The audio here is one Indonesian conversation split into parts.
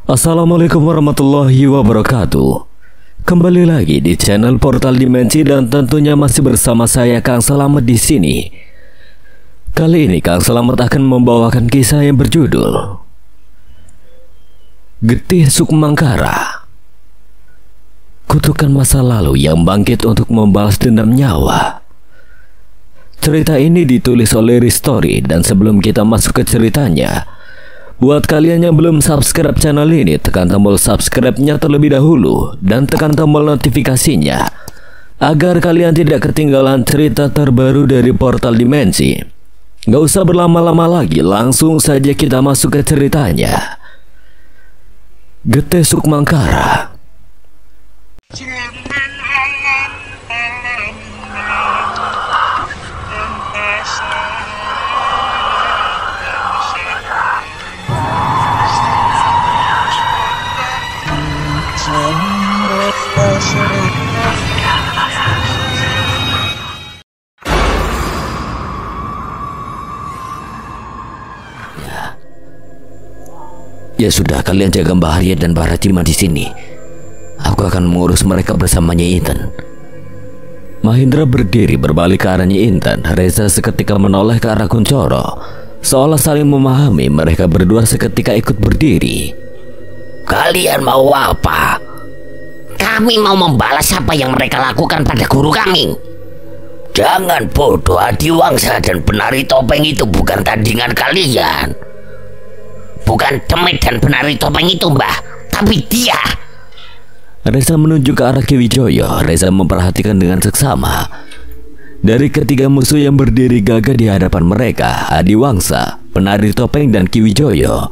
Assalamualaikum warahmatullahi wabarakatuh. Kembali lagi di channel Portal Dimensi dan tentunya masih bersama saya Kang Selamat di sini. Kali ini Kang Selamat akan membawakan kisah yang berjudul Getih Sukmangkara. Kutukan masa lalu yang bangkit untuk membalas dendam nyawa. Cerita ini ditulis oleh Ristori, dan sebelum kita masuk ke ceritanya, buat kalian yang belum subscribe channel ini, tekan tombol subscribe-nya terlebih dahulu dan tekan tombol notifikasinya agar kalian tidak ketinggalan cerita terbaru dari Portal Dimensi. Gak usah berlama-lama lagi, langsung saja kita masuk ke ceritanya. Getih Sukmangkara. Ya sudah, kalian jaga Mbak Harriet dan Mbak Rajima di sini. Aku akan mengurus mereka bersama Nyi Inten. Mahendra berdiri berbalik ke arah Nyi Inten. Reza seketika menoleh ke arah Kuncoro, seolah saling memahami. Mereka berdua seketika ikut berdiri. Kalian mau apa? Kami mau membalas apa yang mereka lakukan pada guru kami. Jangan bodoh, Adiwangsa dan penari topeng itu bukan tandingan kalian. Bukan Demit dan penari topeng itu, Mbah, tapi dia. Reza menunjuk ke arah Ki Wijoyo. Reza memperhatikan dengan seksama. Dari ketiga musuh yang berdiri gagah di hadapan mereka, Adiwangsa, penari topeng, dan Ki Wijoyo,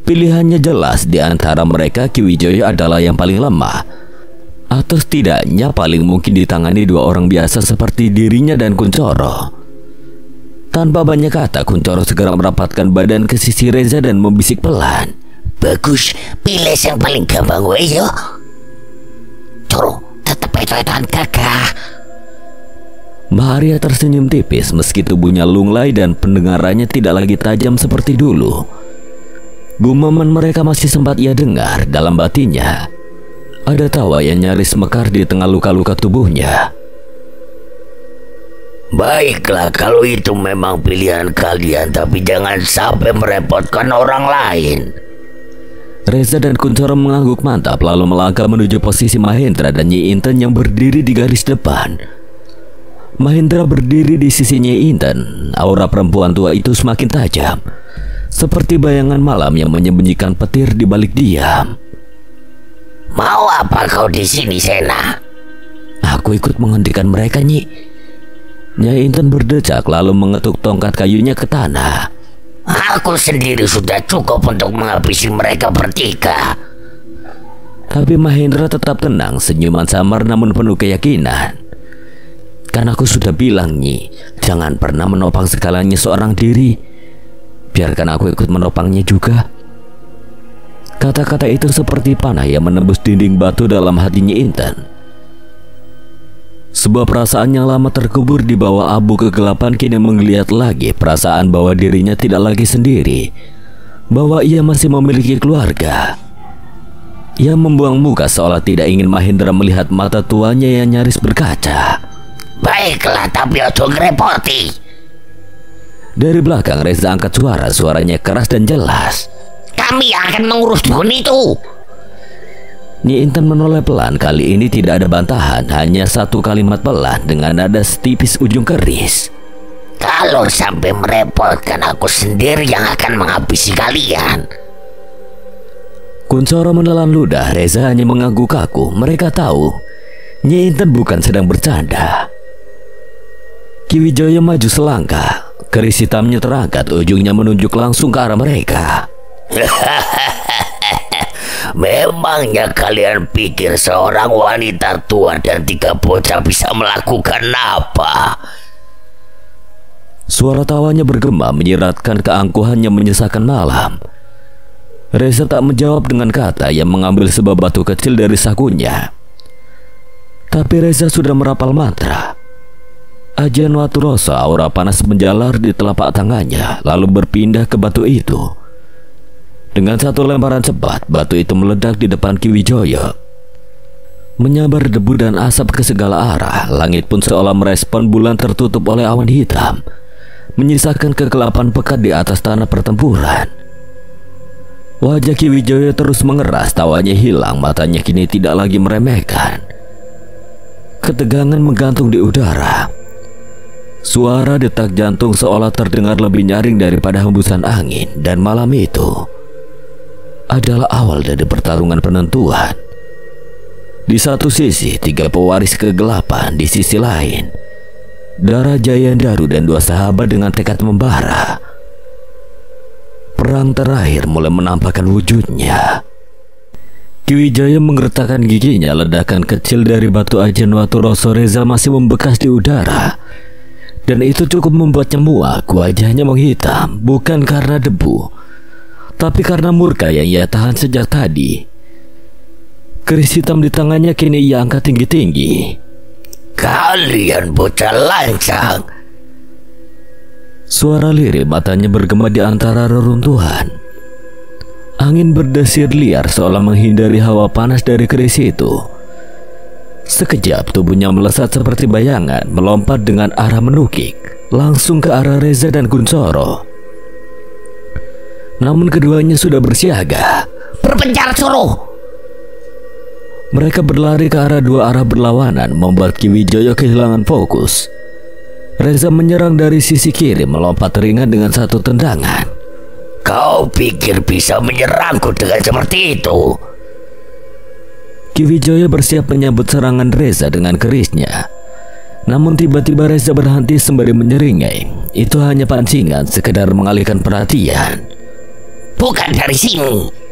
pilihannya jelas. Di antara mereka, Ki Wijoyo adalah yang paling lemah, atau setidaknya paling mungkin ditangani dua orang biasa seperti dirinya dan Kuncoro. Tanpa banyak kata, Kuncoro segera merapatkan badan ke sisi Reza dan membisik pelan. Bagus, pilih yang paling gampang, weyo. Coro, tetap itu-ituan gagah. Maharia tersenyum tipis meski tubuhnya lunglai dan pendengarannya tidak lagi tajam seperti dulu. Gumaman mereka masih sempat ia dengar. Dalam batinnya ada tawa yang nyaris mekar di tengah luka-luka tubuhnya. Baiklah, kalau itu memang pilihan kalian, tapi jangan sampai merepotkan orang lain. Reza dan Kuncoro mengangguk mantap lalu melangkah menuju posisi Mahendra dan Nyi Inten yang berdiri di garis depan. Mahendra berdiri di sisi Nyi Inten. Aura perempuan tua itu semakin tajam, seperti bayangan malam yang menyembunyikan petir di balik diam. Mau apa kau di sini, Sena? Aku ikut menghentikan mereka, Nyi. Nyai Inten berdecak lalu mengetuk tongkat kayunya ke tanah. Aku sendiri sudah cukup untuk menghabisi mereka bertiga. Tapi Mahendra tetap tenang, senyuman samar namun penuh keyakinan. Kan aku sudah bilang, Nyi, jangan pernah menopang segalanya seorang diri. Biarkan aku ikut menopangnya juga. Kata-kata itu seperti panah yang menembus dinding batu dalam hati Nyi Inten. Sebuah perasaan yang lama terkubur di bawah abu kegelapan kini menggeliat lagi. Perasaan bahwa dirinya tidak lagi sendiri, bahwa ia masih memiliki keluarga. Ia membuang muka seolah tidak ingin Mahendra melihat mata tuanya yang nyaris berkaca. Baiklah, tapi ojo ngerepoti. Dari belakang Reza angkat suara. Suaranya keras dan jelas. Kami akan mengurus dukun itu. Nyi Inten menoleh pelan. Kali ini tidak ada bantahan, hanya satu kalimat pelan dengan nada setipis ujung keris. Kalau sampai merepotkan, aku sendiri yang akan menghabisi kalian. Kuncoro menelan ludah. Reza hanya mengangguk kaku. Mereka tahu Nyi Inten bukan sedang bercanda. Ki Wijoyo maju selangkah. Keris hitamnya terangkat, ujungnya menunjuk langsung ke arah mereka. Memangnya kalian pikir seorang wanita tua dan tiga bocah bisa melakukan apa? Suara tawanya bergema menyiratkan keangkuhan yang menyesakan malam. Reza tak menjawab dengan kata. Yang mengambil sebuah batu kecil dari sakunya. Tapi Reza sudah merapal mantra. Ajian Waturoso, aura panas menjalar di telapak tangannya, lalu berpindah ke batu itu. Dengan satu lemparan cepat, batu itu meledak di depan Ki Wijaya. Menyabar debu dan asap ke segala arah, langit pun seolah merespon bulan tertutup oleh awan hitam, menyisakan kegelapan pekat di atas tanah pertempuran. Wajah Ki Wijaya terus mengeras, tawanya hilang, matanya kini tidak lagi meremehkan. Ketegangan menggantung di udara. Suara detak jantung seolah terdengar lebih nyaring daripada hembusan angin, dan malam itu adalah awal dari pertarungan penentuan. Di satu sisi, 3 pewaris kegelapan, di sisi lain Dara Jayandaru dan 2 sahabat dengan tekad membara. Perang terakhir mulai menampakkan wujudnya. Ki Wijaya menggertakkan giginya, ledakan kecil dari batu ajen Watu Roso Reza masih membekas di udara. Dan itu cukup membuatnya muak, wajahnya menghitam, bukan karena debu, tapi karena murka yang ia tahan sejak tadi. Keris hitam di tangannya kini ia angkat tinggi-tinggi. Kalian bocah lancang. Suara lirih matanya bergema di antara reruntuhan. Angin berdesir liar seolah menghindari hawa panas dari keris itu. Sekejap tubuhnya melesat seperti bayangan, melompat dengan arah menukik, langsung ke arah Reza dan Kuncoro. Namun keduanya sudah bersiaga. Berpencar suruh. Mereka berlari ke arah 2 arah berlawanan, membuat Ki Wijaya kehilangan fokus. Reza menyerang dari sisi kiri, melompat ringan dengan 1 tendangan. Kau pikir bisa menyerangku dengan seperti itu? Ki Wijaya bersiap menyambut serangan Reza dengan kerisnya. Namun tiba-tiba Reza berhenti sembari menyeringai. Itu hanya pancingan, sekedar mengalihkan perhatian. Bukan dari sini.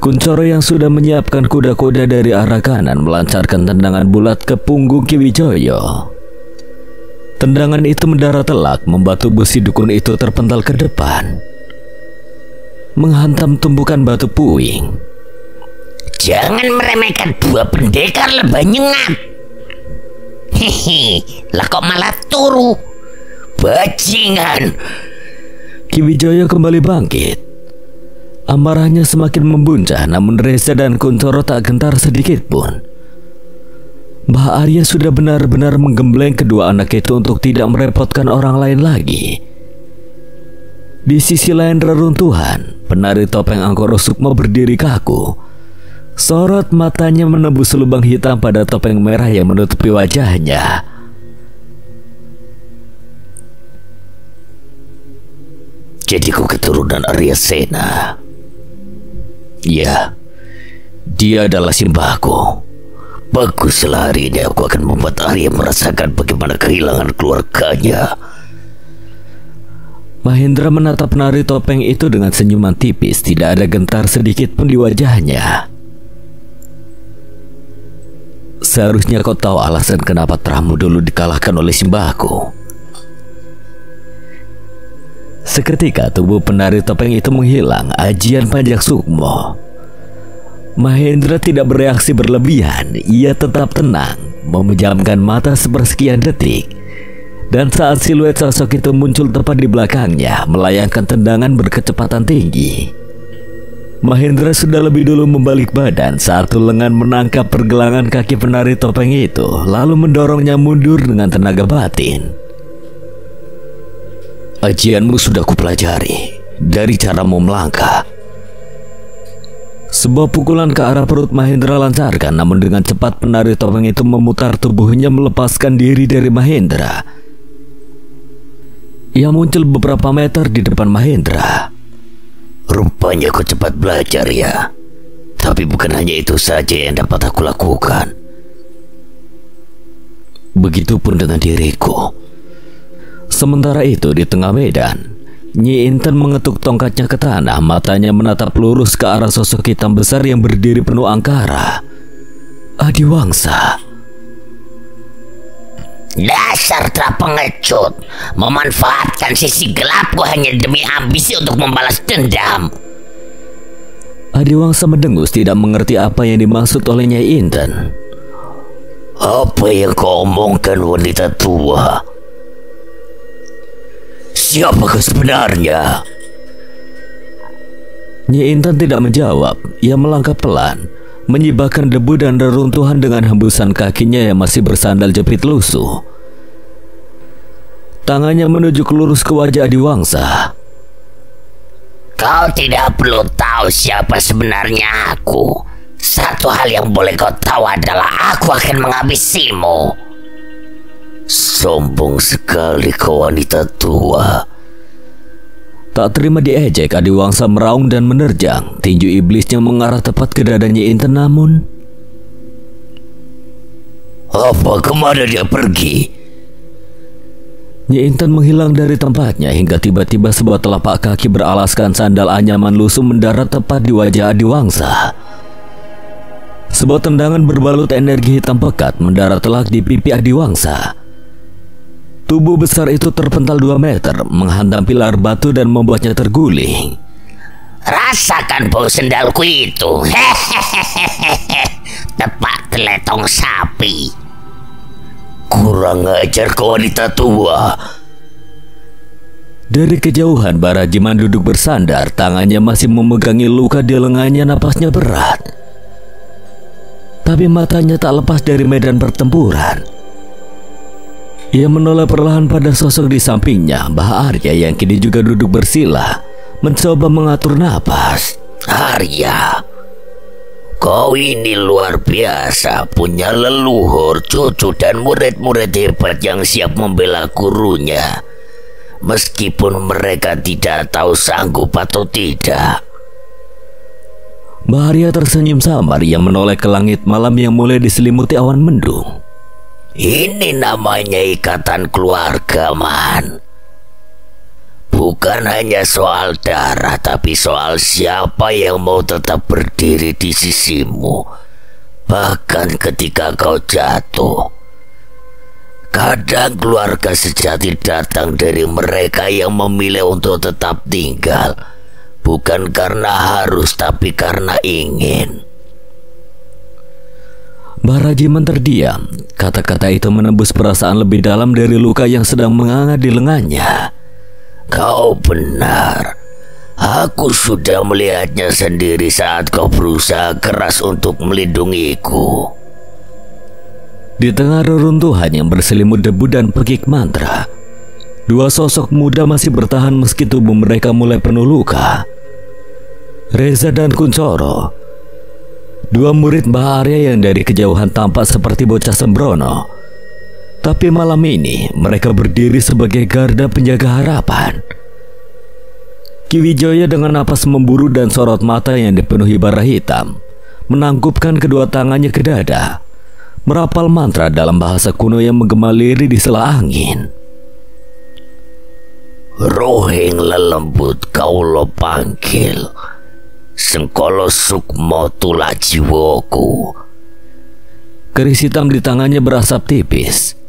Kuncoro yang sudah menyiapkan kuda-kuda dari arah kanan melancarkan tendangan bulat ke punggung Ki Wijaya. Tendangan itu mendarat telak, membuat tubuh si dukun itu terpental ke depan, menghantam tumpukan batu puing. Jangan meremehkan 2 pendekar lebah nyengat. Hehe, lah kok malah turu? Bajingan. Ki Wijaya kembali bangkit. Amarahnya semakin membuncah, namun Reza dan Kuncoro tak gentar sedikit pun. Mbah Arya sudah benar-benar menggembleng kedua anak itu untuk tidak merepotkan orang lain lagi. Di sisi lain reruntuhan, penari topeng Angkoro Sukmo berdiri kaku. Sorot matanya menembus lubang hitam pada topeng merah yang menutupi wajahnya. Jadi kau keturunan Arya Sena. Ya, dia adalah simbahku. Baguslah, hari ini aku akan membuat Arya merasakan bagaimana kehilangan keluarganya. Mahendra menatap penari topeng itu dengan senyuman tipis, tidak ada gentar sedikit pun di wajahnya. Seharusnya kau tahu alasan kenapa terahmu dulu dikalahkan oleh simbahku. Seketika tubuh penari topeng itu menghilang, ajian pajak Sukmo. Mahendra tidak bereaksi berlebihan, ia tetap tenang, memejamkan mata sepersekian detik. Dan saat siluet sosok itu muncul tepat di belakangnya, melayangkan tendangan berkecepatan tinggi. Mahendra sudah lebih dulu membalik badan, satu lengan menangkap pergelangan kaki penari topeng itu, lalu mendorongnya mundur dengan tenaga batin. Ajianmu sudah kupelajari dari caramu melangkah. Sebuah pukulan ke arah perut Mahendra lancarkan, namun dengan cepat penari topeng itu memutar tubuhnya melepaskan diri dari Mahendra. Ia muncul beberapa meter di depan Mahendra. Rupanya kau cepat belajar ya. Tapi bukan hanya itu saja yang dapat aku lakukan. Begitupun dengan diriku. Sementara itu di tengah medan, Nyi Inten mengetuk tongkatnya ke tanah, matanya menatap lurus ke arah sosok hitam besar yang berdiri penuh angkara. Adiwangsa. Dasar pengecut, memanfaatkan sisi gelapku hanya demi ambisi untuk membalas dendam. Adiwangsa mendengus, tidak mengerti apa yang dimaksud oleh Nyai Inten. Apa yang kau omongkan, wanita tua? Siapakah sebenarnya? Nyi Intan tidak menjawab. Ia melangkah pelan, menyibakkan debu dan reruntuhan dengan hembusan kakinya yang masih bersandal jepit lusuh. Tangannya menunjuk lurus ke wajah Adiwangsa. Kau tidak perlu tahu siapa sebenarnya aku. Satu hal yang boleh kau tahu adalah aku akan menghabisimu. Sombong sekali kau wanita tua. Tak terima diejek, Adiwangsa meraung dan menerjang. Tinju iblisnya mengarah tepat ke dada Nyi Intan, namun... Apa, kemana dia pergi? Nyi Intan menghilang dari tempatnya hingga tiba-tiba sebuah telapak kaki beralaskan sandal anyaman lusuh mendarat tepat di wajah Adiwangsa. Sebuah tendangan berbalut energi hitam pekat mendarat telak di pipi Adiwangsa. Tubuh besar itu terpental 2 meter, menghantam pilar batu dan membuatnya terguling. Rasakan bau sendalku itu. Hehehe. Tepat teletong sapi. Kurang ajar kau wanita tua. Dari kejauhan Barajiman duduk bersandar, tangannya masih memegangi luka di lengannya, napasnya berat. Tapi matanya tak lepas dari medan pertempuran. Ia menoleh perlahan pada sosok di sampingnya, Mbah Arya yang kini juga duduk bersila, mencoba mengatur napas. Arya, kau ini luar biasa, punya leluhur, cucu dan murid-murid hebat yang siap membela gurunya, meskipun mereka tidak tahu sanggup atau tidak. Mbah Arya tersenyum samar yang menoleh ke langit malam yang mulai diselimuti awan mendung. Ini namanya ikatan keluarga, Man. Bukan hanya soal darah, tapi soal siapa yang mau tetap berdiri di sisimu, bahkan ketika kau jatuh. Kadang keluarga sejati datang dari mereka yang memilih untuk tetap tinggal, bukan karena harus, tapi karena ingin. Barajiman terdiam. Kata-kata itu menembus perasaan lebih dalam dari luka yang sedang menganga di lengannya. Kau benar. Aku sudah melihatnya sendiri saat kau berusaha keras untuk melindungiku. Di tengah reruntuhan yang berselimut debu dan pekik mantra, 2 sosok muda masih bertahan meski tubuh mereka mulai penuh luka. Reza dan Kuncoro, 2 murid Mbah Arya yang dari kejauhan tampak seperti bocah sembrono. Tapi malam ini mereka berdiri sebagai garda penjaga harapan. Ki Wijaya dengan napas memburu dan sorot mata yang dipenuhi bara hitam menangkupkan kedua tangannya ke dada, merapal mantra dalam bahasa kuno yang menggema lirih di sela angin. Rohing lelembut kaulo panggil, sengkolo sukmo tula jiwaku. Keris hitam di tangannya berasap tipis.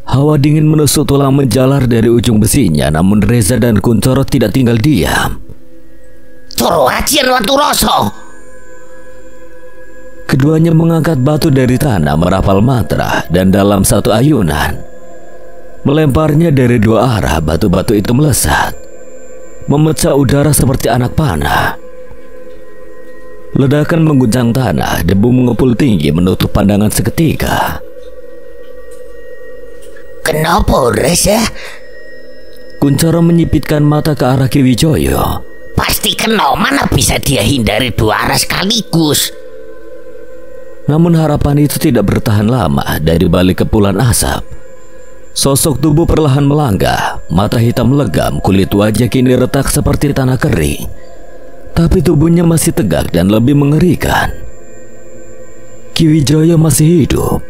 Hawa dingin menusuk tulang menjalar dari ujung besinya, namun Reza dan Kuncoro tidak tinggal diam. Coro ajian watu roso. Keduanya mengangkat batu dari tanah, merapal mantra, dan dalam satu ayunan melemparnya dari 2 arah. Batu-batu itu melesat, memecah udara seperti anak panah. Ledakan mengguncang tanah, debu mengepul tinggi menutup pandangan seketika. Kenapa, Reza? Kuncoro menyipitkan mata ke arah Ki Wijaya. Pasti kena, mana bisa dia hindari 2 arah sekaligus. Namun harapan itu tidak bertahan lama. Dari balik kepulan asap, sosok tubuh perlahan melangkah. Mata hitam legam, kulit wajah kini retak seperti tanah kering. Tapi tubuhnya masih tegak dan lebih mengerikan. Ki Wijaya masih hidup.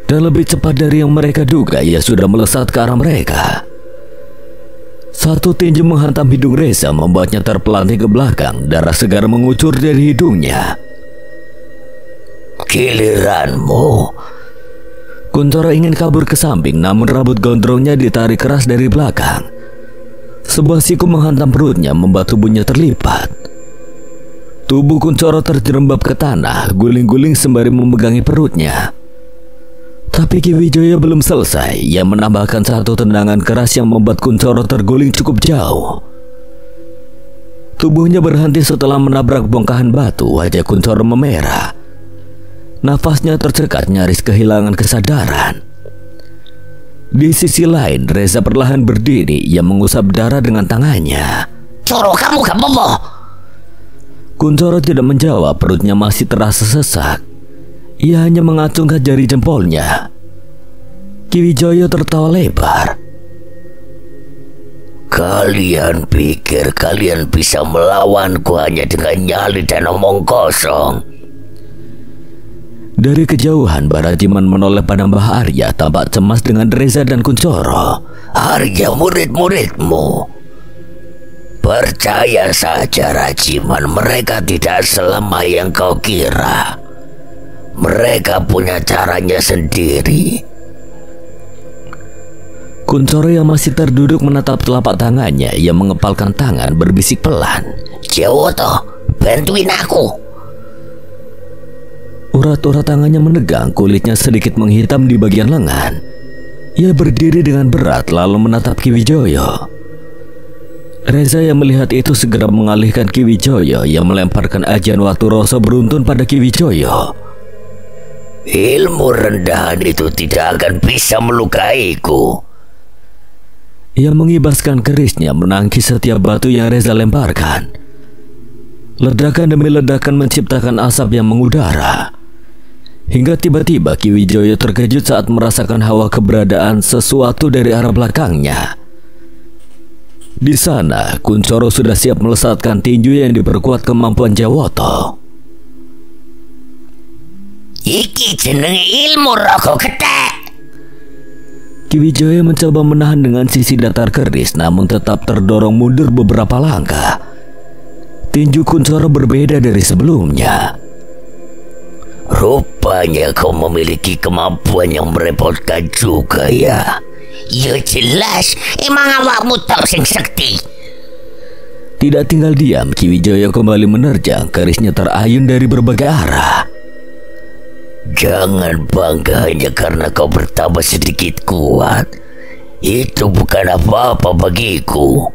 Dan lebih cepat dari yang mereka duga, ia sudah melesat ke arah mereka. Satu tinju menghantam hidung Reza, membuatnya terpelanting ke belakang. Darah segar mengucur dari hidungnya. Giliranmu. Kuncoro ingin kabur ke samping, namun rambut gondrongnya ditarik keras dari belakang. Sebuah siku menghantam perutnya, membuat tubuhnya terlipat. Tubuh Kuncoro terjerembab ke tanah, guling-guling sembari memegangi perutnya. Tapi Ki Wijaya belum selesai. Ia menambahkan satu tendangan keras yang membuat Kuncoro terguling cukup jauh. Tubuhnya berhenti setelah menabrak bongkahan batu. Wajah Kuncoro memerah. Nafasnya tercekat, nyaris kehilangan kesadaran. Di sisi lain, Reza perlahan berdiri. Ia mengusap darah dengan tangannya. Coro, kamu gak apa-apa? Kuncoro tidak menjawab, perutnya masih terasa sesak. Ia hanya mengacungkan jari jempolnya. Ki Wijoyo tertawa lebar. Kalian pikir kalian bisa melawanku hanya dengan nyali dan omong kosong? Dari kejauhan, Barajiman menoleh pada Mbah Arya, tampak cemas dengan Reza dan Kuncoro. Arya murid-muridmu. Percaya saja Rajiman, mereka tidak selemah yang kau kira. Mereka punya caranya sendiri. Kuncoro yang masih terduduk menatap telapak tangannya. Ia mengepalkan tangan, berbisik pelan. Jawoto, bantuin aku. Urat-urat tangannya menegang, kulitnya sedikit menghitam di bagian lengan. Ia berdiri dengan berat lalu menatap Ki Wijoyo. Reza yang melihat itu segera mengalihkan Ki Wijoyo yang melemparkan ajian Watu Roso beruntun pada Ki Wijoyo. Ilmu rendahan itu tidak akan bisa melukaiku. Ia mengibaskan kerisnya menangkis setiap batu yang Reza lemparkan. Ledakan demi ledakan menciptakan asap yang mengudara. Hingga tiba-tiba Ki Wijoyo terkejut saat merasakan hawa keberadaan sesuatu dari arah belakangnya. Di sana, Kuncoro sudah siap melesatkan tinju yang diperkuat kemampuan Jawoto. Iki jenenge ilmu rogo ketek. Ki Wijoyo mencoba menahan dengan sisi datar keris, namun tetap terdorong mundur beberapa langkah. Tinju Kuncoro berbeda dari sebelumnya. Rupanya kau memiliki kemampuan yang merepotkan juga ya. Ya jelas, emang awakmu tau sing sekti. Tidak tinggal diam, Ki Wijoyo kembali menerjang, kerisnya terayun dari berbagai arah. Jangan bangga hanya karena kau bertambah sedikit kuat. Itu bukan apa-apa bagiku.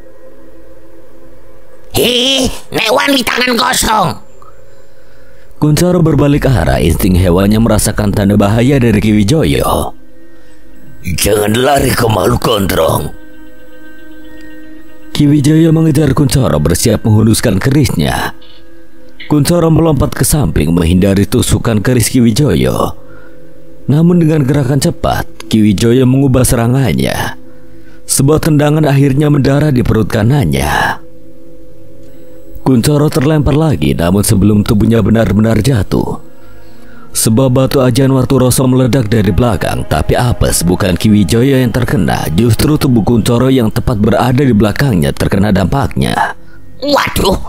Newan di tangan kosong. Kuncoro berbalik arah, insting hewannya merasakan tanda bahaya dari Ki Wijoyo. Jangan lari ke makhluk gondrong. Ki Wijoyo mengejar Kuncoro, bersiap menghunuskan kerisnya. Kuncoro melompat ke samping menghindari tusukan keris Ki Wijoyo. Namun dengan gerakan cepat, Ki Wijoyo mengubah serangannya. Sebuah tendangan akhirnya mendarat di perut kanannya. Kuncoro terlempar lagi, namun sebelum tubuhnya benar-benar jatuh, sebuah batu ajian Watu Roso meledak dari belakang. Tapi apes, bukan Ki Wijoyo yang terkena, justru tubuh Kuncoro yang tepat berada di belakangnya terkena dampaknya. Waduh!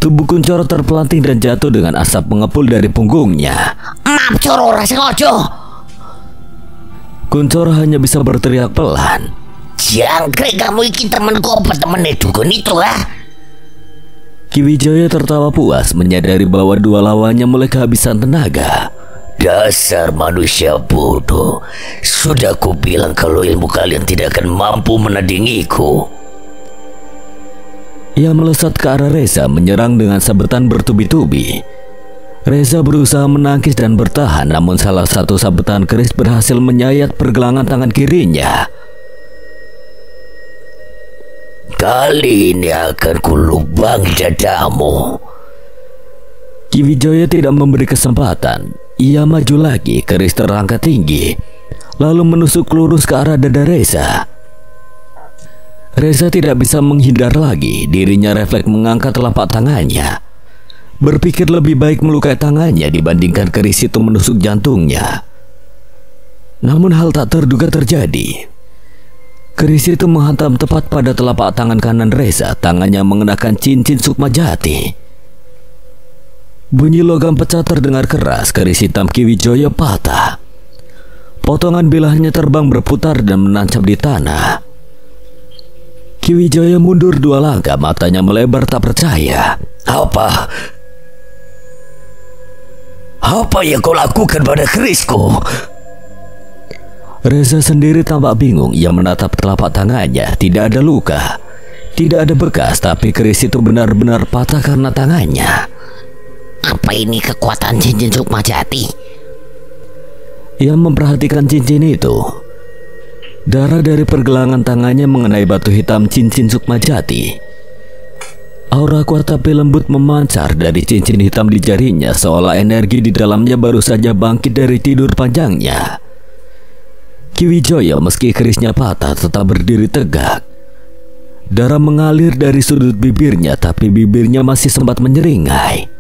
Tubuh Kuncoro terpelanting dan jatuh dengan asap mengepul dari punggungnya. Maaf Coro, ora sengaja. Kuncoro hanya bisa berteriak pelan. Jangkrik, kamu iki temenku apa temennya dukun itu ha? Ki Wijoyo tertawa puas menyadari bahwa dua lawannya mulai kehabisan tenaga. Dasar manusia bodoh. Sudah kubilang kalau ilmu kalian tidak akan mampu menandingiku. Ia melesat ke arah Reza, menyerang dengan sabetan bertubi-tubi. Reza berusaha menangkis dan bertahan, namun salah satu sabetan keris berhasil menyayat pergelangan tangan kirinya. Kali ini akan kulubang dadamu. Ki Wijoyo tidak memberi kesempatan. Ia maju lagi, keris terangkat tinggi, lalu menusuk lurus ke arah dada Reza. Reza tidak bisa menghindar lagi. Dirinya refleks mengangkat telapak tangannya, berpikir lebih baik melukai tangannya dibandingkan keris itu menusuk jantungnya. Namun hal tak terduga terjadi. Keris itu menghantam tepat pada telapak tangan kanan Reza. Tangannya mengenakan cincin Sukma Jati. Bunyi logam pecah terdengar keras. Keris hitam Ki Wijoyo patah. Potongan bilahnya terbang berputar dan menancap di tanah. Ki Wijoyo mundur dua langkah, matanya melebar tak percaya. Apa yang kau lakukan pada kerisku? Reza sendiri tampak bingung. Ia menatap telapak tangannya, tidak ada luka. Tidak ada bekas, tapi keris itu benar-benar patah karena tangannya. Apa ini kekuatan cincin Sukma Jati? Ia memperhatikan cincin itu. Darah dari pergelangan tangannya mengenai batu hitam cincin Sukma Jati. Aura kuat tapi lembut memancar dari cincin hitam di jarinya, seolah energi di dalamnya baru saja bangkit dari tidur panjangnya. Ki Wijaya meski kerisnya patah tetap berdiri tegak. Darah mengalir dari sudut bibirnya, tapi bibirnya masih sempat menyeringai.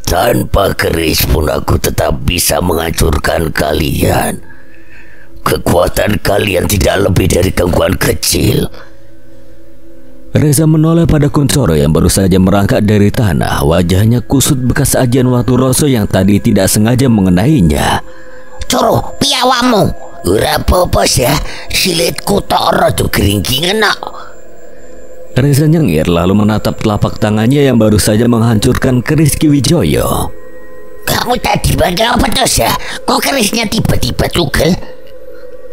Tanpa keris pun aku tetap bisa menghancurkan kalian. Kekuatan kalian tidak lebih dari gangguan kecil. Reza menoleh pada Kuncoro yang baru saja merangkak dari tanah. Wajahnya kusut bekas ajian Watu Roso yang tadi tidak sengaja mengenainya. Coro, piawamu. Ora apa-apa ya, silitku tok rada geringgingan nak. Reza nyengir lalu menatap telapak tangannya yang baru saja menghancurkan keris Ki Wijaya. Kamu tadi pakai apa terus ya? Kok kerisnya tiba-tiba tugel?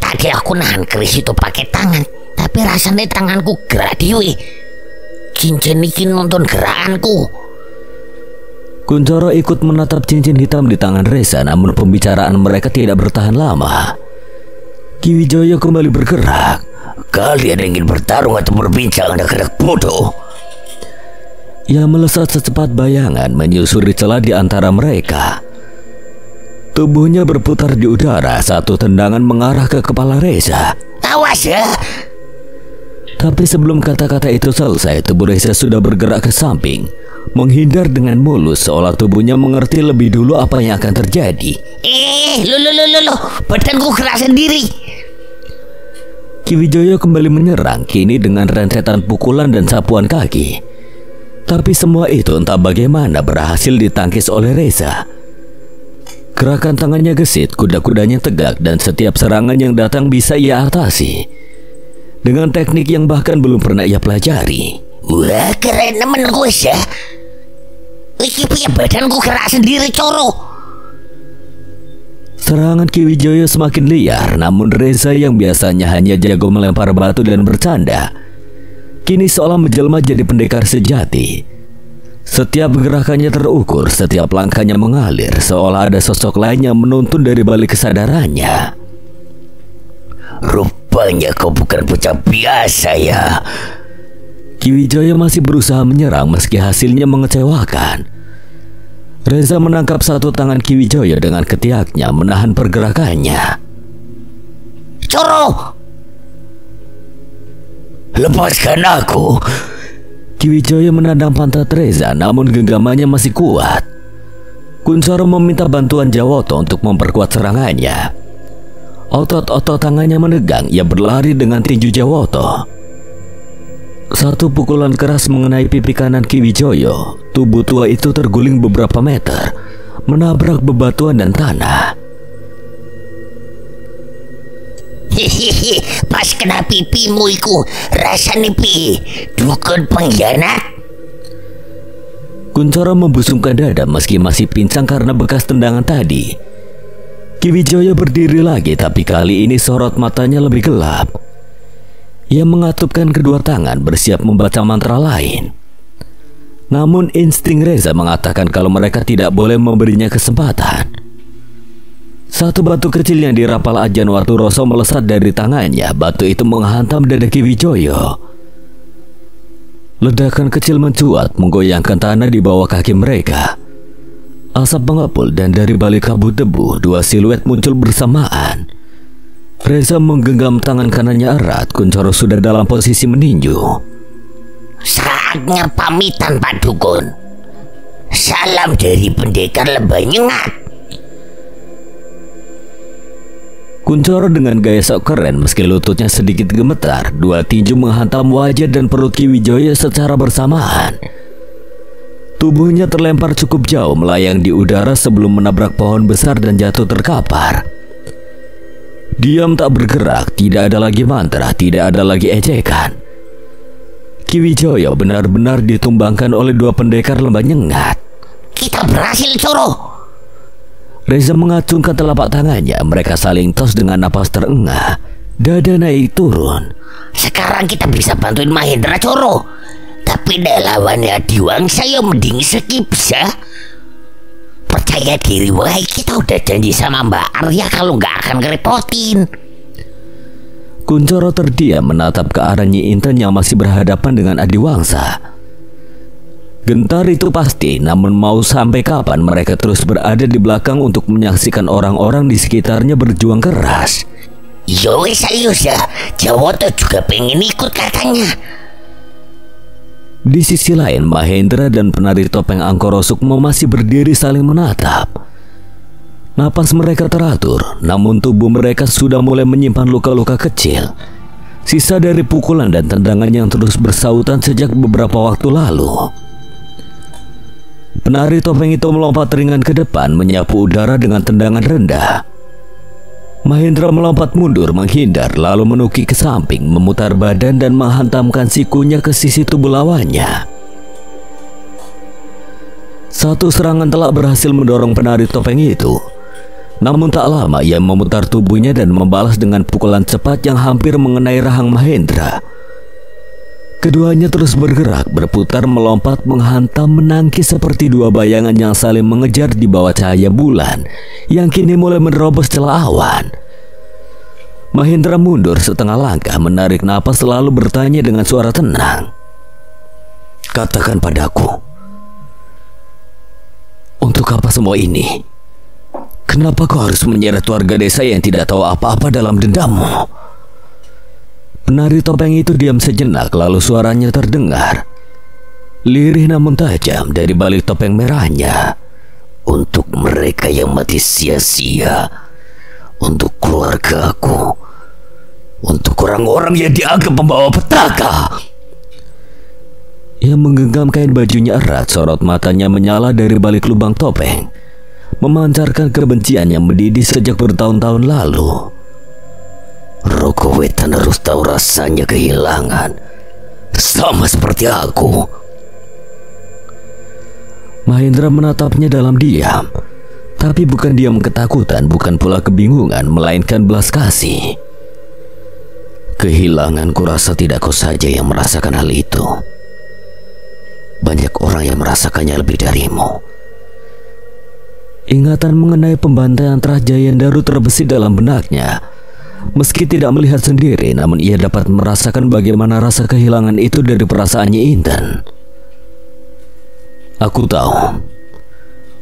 Tadi aku nahan keris itu pakai tangan, tapi rasanya tanganku gerak dewe. Cincin iki nonton gerakanku. Kuncoro ikut menatap cincin hitam di tangan Reza, namun pembicaraan mereka tidak bertahan lama. Ki Wijaya kembali bergerak. Kalian ingin bertarung atau berbincang, anak-anak bodoh? Ia melesat secepat bayangan menyusuri celah di antara mereka. Tubuhnya berputar di udara, satu tendangan mengarah ke kepala Reza. Awas ya! Tapi sebelum kata-kata itu selesai, tubuh Reza sudah bergerak ke samping, menghindar dengan mulus seolah tubuhnya mengerti lebih dulu apa yang akan terjadi. Lo, badanku gerak sendiri. Ki Wijaya kembali menyerang, kini dengan rentetan pukulan dan sapuan kaki. Tapi semua itu entah bagaimana berhasil ditangkis oleh Reza. Gerakan tangannya gesit, kuda-kudanya tegak, dan setiap serangan yang datang bisa ia atasi dengan teknik yang bahkan belum pernah ia pelajari. Wah, keren nemen gue ya. Iki punya badanku gerak sendiri, Coro. Serangan Ki Wijaya semakin liar, namun Reza yang biasanya hanya jago melempar batu dan bercanda, kini seolah menjelma jadi pendekar sejati. Setiap gerakannya terukur, setiap langkahnya mengalir, seolah ada sosok lain yang menuntun dari balik kesadarannya. Rupanya kau bukan bocah biasa ya. Ki Wijaya masih berusaha menyerang meski hasilnya mengecewakan. Reza menangkap satu tangan Ki Wijaya dengan ketiaknya, menahan pergerakannya. Coro! Lepaskan aku! Ki Wijaya menendang pantat Reza, namun genggamannya masih kuat. Kuncoro meminta bantuan Jawoto untuk memperkuat serangannya. Otot-otot tangannya menegang, ia berlari dengan tinju Jawoto. Satu pukulan keras mengenai pipi kanan Ki Wijaya. Tubuh tua itu terguling beberapa meter, menabrak bebatuan dan tanah. Hehehe, pas kena pipimu iku rasane piye? Dukun pengkhianat. Kuncoro membusungkan dada meski masih pincang karena bekas tendangan tadi. Ki Wijaya berdiri lagi, tapi kali ini sorot matanya lebih gelap. Ia mengatupkan kedua tangan bersiap membaca mantra lain. Namun insting Reza mengatakan kalau mereka tidak boleh memberinya kesempatan. Satu batu kecil yang dirapal ajian Watu Roso melesat dari tangannya. Batu itu menghantam dada Ki Wijaya. Ledakan kecil mencuat menggoyangkan tanah di bawah kaki mereka. Asap mengepul dan dari balik kabut debu dua siluet muncul bersamaan. Reza menggenggam tangan kanannya erat. Kuncoro sudah dalam posisi meninju. Saatnya pamitan Pak Dukun. Salam dari pendekar Lembah Nyengat. Kuncoro dengan gaya sok keren meski lututnya sedikit gemetar. Dua tinju menghantam wajah dan perut Ki Wijaya secara bersamaan. Tubuhnya terlempar cukup jauh melayang di udara sebelum menabrak pohon besar dan jatuh terkapar. Diam tak bergerak, tidak ada lagi mantra, tidak ada lagi ejekan. Ki Wijaya benar-benar ditumbangkan oleh dua pendekar Lembah Nyengat. Kita berhasil, Coro. Reza mengacungkan telapak tangannya. Mereka saling tos dengan napas terengah. Dada naik turun. Sekarang kita bisa bantuin Mahendra Coro. Tapi nek lawannya Adiwangsa ya mending skip ya. Percaya diri wae, kita udah janji sama Mbak Arya kalau nggak akan ngerepotin. Kuncoro terdiam menatap ke arah Nyi Inten yang masih berhadapan dengan Adiwangsa. Gentar itu pasti, namun mau sampai kapan mereka terus berada di belakang untuk menyaksikan orang-orang di sekitarnya berjuang keras? Yo wes ayo ya, Jawoto juga pengen ikut katanya. Di sisi lain, Mahendra dan penari topeng Angkoro Sukmo masih berdiri saling menatap. Napas mereka teratur, namun tubuh mereka sudah mulai menyimpan luka-luka kecil, sisa dari pukulan dan tendangan yang terus bersautan sejak beberapa waktu lalu. Penari topeng itu melompat ringan ke depan, menyapu udara dengan tendangan rendah. Mahendra melompat mundur menghindar, lalu menukik ke samping, memutar badan dan menghantamkan sikunya ke sisi tubuh lawannya. Satu serangan telah berhasil mendorong penari topeng itu. Namun tak lama ia memutar tubuhnya dan membalas dengan pukulan cepat yang hampir mengenai rahang Mahendra. Keduanya terus bergerak, berputar, melompat, menghantam, menangkis seperti dua bayangan yang saling mengejar di bawah cahaya bulan yang kini mulai menerobos celah awan. Mahendra mundur setengah langkah, menarik napas lalu bertanya dengan suara tenang. "Katakan padaku, untuk apa semua ini? Kenapa kau harus menyeret warga desa yang tidak tahu apa-apa dalam dendammu?" Penari topeng itu diam sejenak, lalu suaranya terdengar, lirih namun tajam dari balik topeng merahnya. "Untuk mereka yang mati sia-sia, untuk keluarga aku, untuk orang-orang yang dianggap pembawa petaka." Ia menggenggam kain bajunya erat, sorot matanya menyala dari balik lubang topeng, memancarkan kebencian yang mendidih sejak bertahun-tahun lalu. Rogowetan harus tahu rasanya kehilangan, sama seperti aku. Mahendra menatapnya dalam diam, tapi bukan diam ketakutan, bukan pula kebingungan, melainkan belas kasih. "Kehilangan kurasa tidak kau saja yang merasakan hal itu. Banyak orang yang merasakannya lebih darimu." Ingatan mengenai pembantaian Trahjayaan Daru terbesit dalam benaknya. Meski tidak melihat sendiri, namun ia dapat merasakan bagaimana rasa kehilangan itu dari perasaannya Inten. "Aku tahu,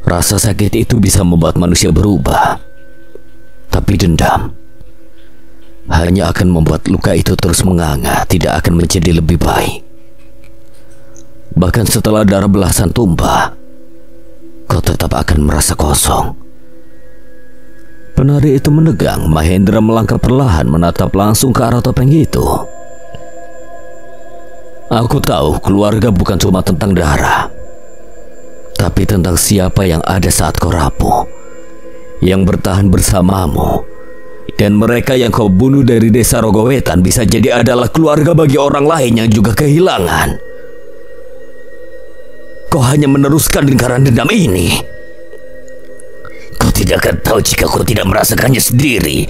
rasa sakit itu bisa membuat manusia berubah. Tapi dendam hanya akan membuat luka itu terus menganga, tidak akan menjadi lebih baik. Bahkan setelah darah belasan tumpah, kau tetap akan merasa kosong." Penari itu menegang. Mahendra melangkah perlahan, menatap langsung ke arah topeng itu. "Aku tahu keluarga bukan cuma tentang darah, tapi tentang siapa yang ada saat kau rapuh, yang bertahan bersamamu. Dan mereka yang kau bunuh dari desa Rogowetan bisa jadi adalah keluarga bagi orang lain yang juga kehilangan. Kau hanya meneruskan lingkaran dendam ini. Kau tidak akan tahu jika kau tidak merasakannya sendiri.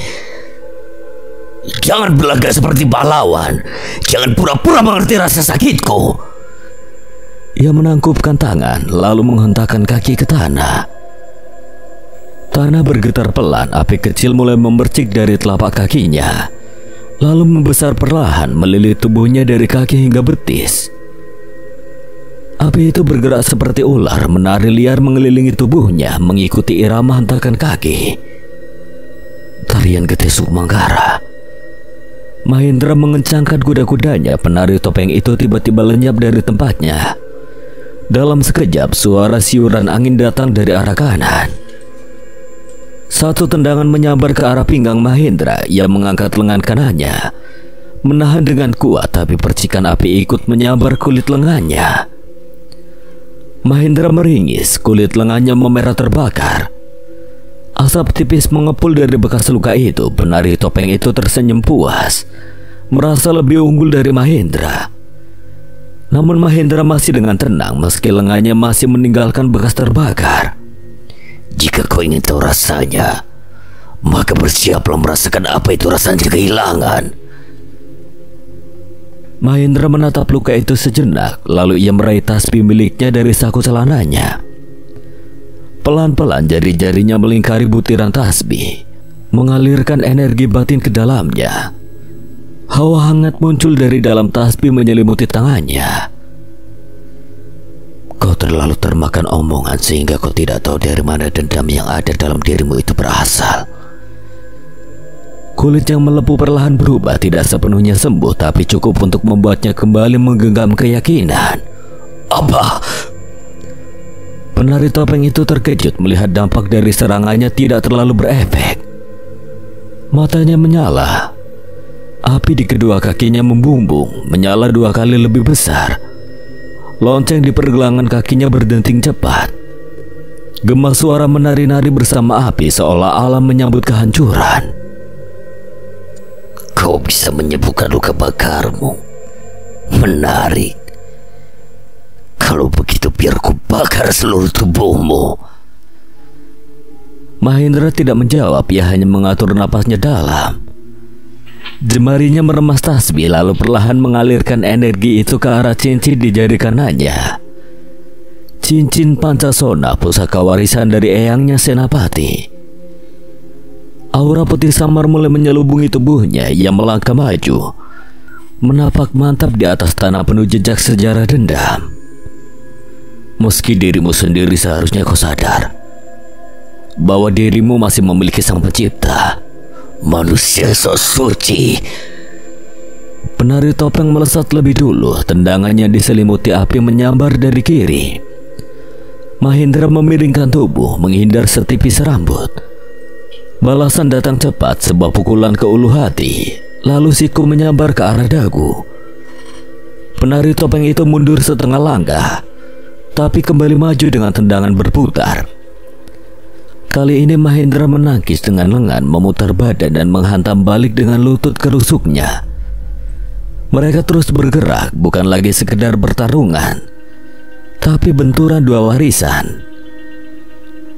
Jangan berlagak seperti pahlawan. Jangan pura-pura mengerti rasa sakitku." Ia menangkupkan tangan, lalu menghentakkan kaki ke tanah. Tanah bergetar pelan, api kecil mulai memercik dari telapak kakinya, lalu membesar perlahan melilit tubuhnya dari kaki hingga betis. Api itu bergerak seperti ular, menari liar mengelilingi tubuhnya, mengikuti irama hentakan kaki. Tarian Getih Sukmanggara. Mahendra mengencangkan kuda-kudanya. Penari topeng itu tiba-tiba lenyap dari tempatnya. Dalam sekejap, suara siuran angin datang dari arah kanan. Satu tendangan menyambar ke arah pinggang Mahendra. Ia mengangkat lengan kanannya, menahan dengan kuat, tapi percikan api ikut menyambar kulit lengannya. Mahendra meringis, kulit lengannya memerah terbakar. Asap tipis mengepul dari bekas luka itu. Penari topeng itu tersenyum puas, merasa lebih unggul dari Mahendra. Namun Mahendra masih dengan tenang meski lengannya masih meninggalkan bekas terbakar. "Jika kau ingin tahu rasanya, maka bersiaplah merasakan apa itu rasanya kehilangan. Mahendra menatap luka itu sejenak, lalu ia meraih tasbih miliknya dari saku celananya. Pelan-pelan jari-jarinya melingkari butiran tasbih, mengalirkan energi batin ke dalamnya. Hawa hangat muncul dari dalam tasbih menyelimuti tangannya. Kau terlalu termakan omongan sehingga kau tidak tahu dari mana dendam yang ada dalam dirimu itu berasal. Kulit yang melepuh perlahan berubah, tidak sepenuhnya sembuh, tapi cukup untuk membuatnya kembali menggenggam keyakinan. Apa? Penari topeng itu terkejut melihat dampak dari serangannya tidak terlalu berefek. Matanya menyala. Api di kedua kakinya membumbung, menyala 2 kali lebih besar. Lonceng di pergelangan kakinya berdenting cepat. Gema suara menari-nari bersama api seolah alam menyambut kehancuran. Kau bisa menyembuhkan luka bakarmu. Menarik. Kalau begitu biar ku bakar seluruh tubuhmu. Mahendra tidak menjawab, ia hanya mengatur napasnya dalam. Jemarinya meremas tasbih lalu perlahan mengalirkan energi itu ke arah cincin di jari kanannya. Cincin Pancasona, pusaka warisan dari eyangnya Senapati. Aura putih samar mulai menyelubungi tubuhnya. Ia melangkah maju, menapak mantap di atas tanah penuh jejak sejarah dendam. Meski dirimu sendiri seharusnya kau sadar bahwa dirimu masih memiliki sang pencipta. Manusia sok suci. Penari topeng melesat lebih dulu. Tendangannya diselimuti api menyambar dari kiri. Mahendra memiringkan tubuh, menghindar setipis rambut. Balasan datang cepat, sebuah pukulan ke ulu hati, lalu siku menyambar ke arah dagu. Penari topeng itu mundur setengah langkah, tapi kembali maju dengan tendangan berputar. Kali ini Mahendra menangkis dengan lengan, memutar badan dan menghantam balik dengan lutut kerusuknya. Mereka terus bergerak, bukan lagi sekedar bertarungan, tapi benturan 2 warisan.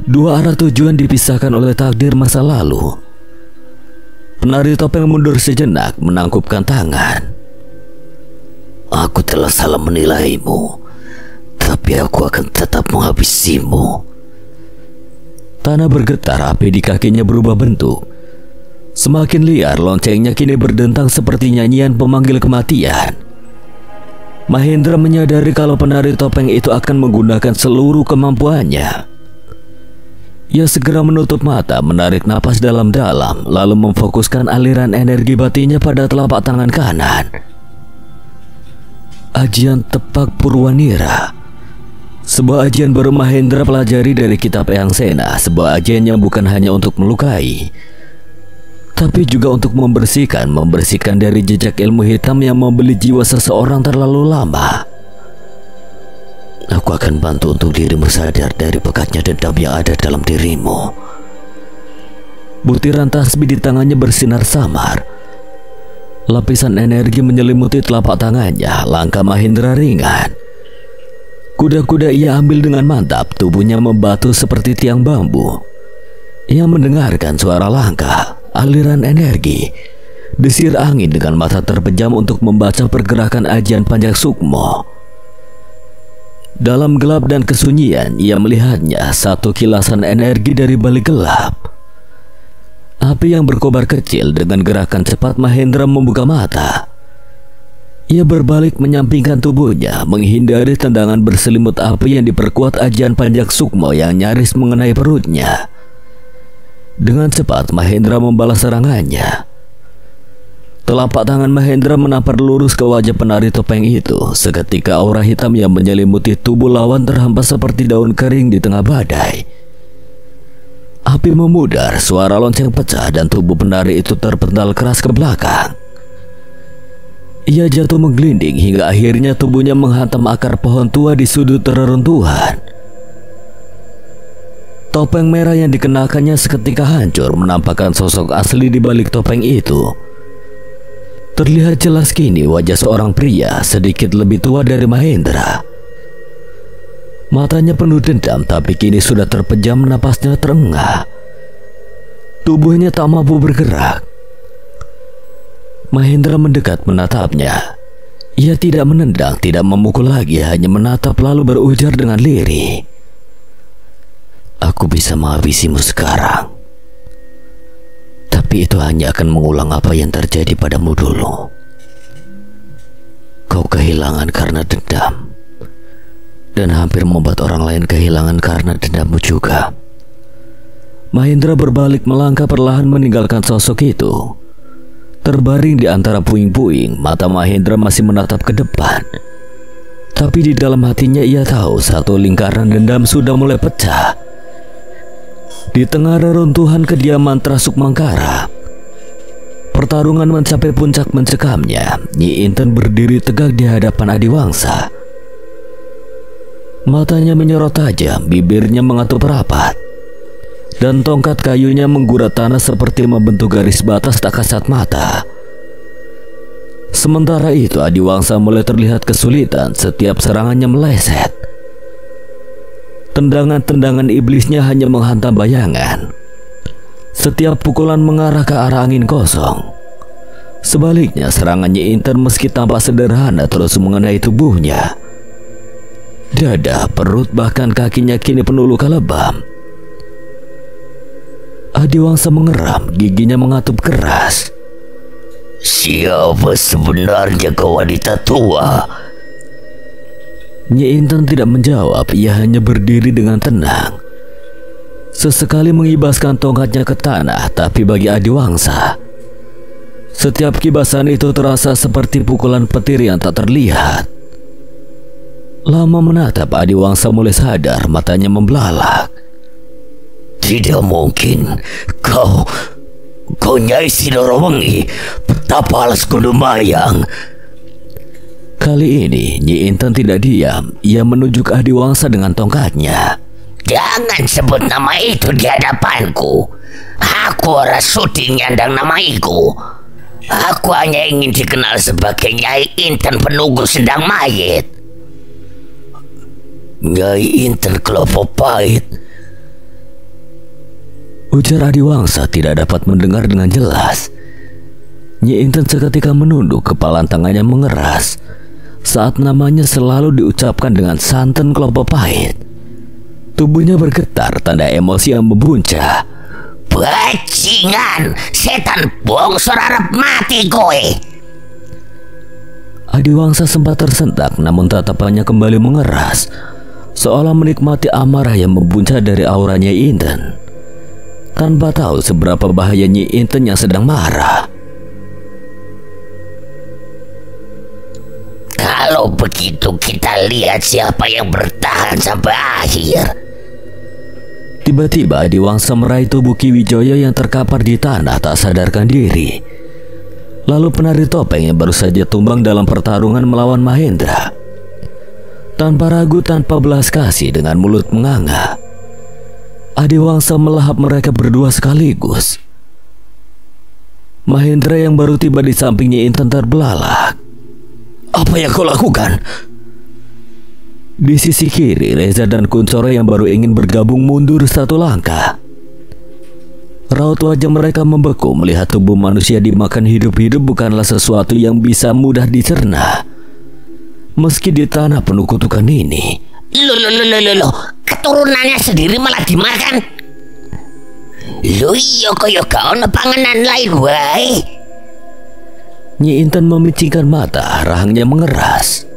2 arah tujuan dipisahkan oleh takdir masa lalu. Penari topeng mundur sejenak, menangkupkan tangan. Aku telah salah menilaimu, tapi aku akan tetap menghabisimu. Tanah bergetar, api di kakinya berubah bentuk. Semakin liar, loncengnya kini berdentang seperti nyanyian pemanggil kematian. Mahendra menyadari kalau penari topeng itu akan menggunakan seluruh kemampuannya. Ia segera menutup mata, menarik napas dalam-dalam, lalu memfokuskan aliran energi batinnya pada telapak tangan kanan. Ajian Tepak Purwanira, sebuah ajian baru Mahendra pelajari dari kitab Eyang Sena. Sebuah ajian yang bukan hanya untuk melukai, tapi juga untuk membersihkan dari jejak ilmu hitam yang membeli jiwa seseorang terlalu lama. Aku akan bantu untuk dirimu sadar dari pekatnya dendam yang ada dalam dirimu. Butiran tasbih di tangannya bersinar samar. Lapisan energi menyelimuti telapak tangannya. Langkah Mahendra ringan. Kuda-kuda ia ambil dengan mantap. Tubuhnya membatu seperti tiang bambu. Ia mendengarkan suara langkah, aliran energi, desir angin dengan mata terpejam untuk membaca pergerakan ajian Panjak Sukmo. Dalam gelap dan kesunyian, ia melihatnya, satu kilasan energi dari balik gelap. Api yang berkobar kecil. Dengan gerakan cepat Mahendra membuka mata. Ia berbalik menyampingkan tubuhnya, menghindari tendangan berselimut api yang diperkuat ajian Panjak Sukmo yang nyaris mengenai perutnya. Dengan cepat Mahendra membalas serangannya. Telapak tangan Mahendra menampar lurus ke wajah penari topeng itu. Seketika aura hitam yang menyelimuti tubuh lawan terhempas seperti daun kering di tengah badai. Api memudar, suara lonceng pecah dan tubuh penari itu terpental keras ke belakang. Ia jatuh menggelinding hingga akhirnya tubuhnya menghantam akar pohon tua di sudut reruntuhan. Topeng merah yang dikenakannya seketika hancur, menampakkan sosok asli di balik topeng itu. Terlihat jelas kini wajah seorang pria sedikit lebih tua dari Mahendra. Matanya penuh dendam, tapi kini sudah terpejam, napasnya terengah. Tubuhnya tak mampu bergerak. Mahendra mendekat menatapnya. Ia tidak menendang, tidak memukul lagi, hanya menatap lalu berujar dengan lirih. Aku bisa menghabisimu sekarang. Tapi itu hanya akan mengulang apa yang terjadi padamu dulu. Kau kehilangan karena dendam. Dan hampir membuat orang lain kehilangan karena dendammu juga. Mahendra berbalik melangkah perlahan meninggalkan sosok itu. Terbaring di antara puing-puing, mata Mahendra masih menatap ke depan. Tapi di dalam hatinya ia tahu satu lingkaran dendam sudah mulai pecah. Di tengah reruntuhan kediaman Trasuk Mangkara, pertarungan mencapai puncak mencekamnya. Nyi Inten berdiri tegak di hadapan Adiwangsa. Matanya menyorot tajam, bibirnya mengatup rapat, dan tongkat kayunya menggurat tanah seperti membentuk garis batas tak kasat mata. Sementara itu Adiwangsa mulai terlihat kesulitan, setiap serangannya meleset. Tendangan-tendangan iblisnya hanya menghantam bayangan. Setiap pukulan mengarah ke arah angin kosong. Sebaliknya serangannya Inten meski tampak sederhana terus mengenai tubuhnya. Dada, perut, bahkan kakinya kini penuh luka lebam. Adiwangsa mengeram, giginya mengatup keras. Siapa sebenarnya kau wanita tua? Nyi Inten tidak menjawab, ia hanya berdiri dengan tenang. Sesekali mengibaskan tongkatnya ke tanah, tapi bagi Adiwangsa, setiap kibasan itu terasa seperti pukulan petir yang tak terlihat. Lama menatap, Adiwangsa mulai sadar, matanya membelalak. Tidak mungkin, kau Nyai Sidorowengi, betapa alas kudu mayang. Kali ini Nyi Inten tidak diam, ia menunjuk Adiwangsa dengan tongkatnya. Jangan sebut nama itu di hadapanku. Aku ora sudi nyandang nama itu. Aku hanya ingin dikenal sebagai Nyai Inten penunggu sendang mayit. Nyai Inten Klopo Pahit, ujar Adiwangsa tidak dapat mendengar dengan jelas. Nyi Inten seketika menunduk, kepala tangannya mengeras saat namanya selalu diucapkan dengan santen Klopo Pahit. Tubuhnya bergetar, tanda emosi yang membuncah. Bajingan, setan bongsor arep mati kowe. Adiwangsa sempat tersentak, namun tatapannya kembali mengeras, seolah menikmati amarah yang membuncah dari aura Nyi Inten, tanpa tahu seberapa bahaya Nyi Inten yang sedang marah. Kalau begitu kita lihat siapa yang bertahan sampai akhir. Tiba-tiba Adiwangsa meraih tubuh Ki Wijoyo yang terkapar di tanah tak sadarkan diri. Lalu penari topeng yang baru saja tumbang dalam pertarungan melawan Mahendra, tanpa ragu, tanpa belas kasih, dengan mulut menganga, Adiwangsa melahap mereka berdua sekaligus. Mahendra yang baru tiba di sampingnya Inten terbelalak. Apa yang kau lakukan? Di sisi kiri, Reza dan Kuncoro yang baru ingin bergabung mundur satu langkah. Raut wajah mereka membeku melihat tubuh manusia dimakan hidup-hidup bukanlah sesuatu yang bisa mudah dicerna. Meski di tanah penuh kutukan ini. Loh, keturunannya sendiri malah dimakan. Loh iya kaya gak ono panganan lain wae. Nyi Inten memicingkan mata, rahangnya mengeras.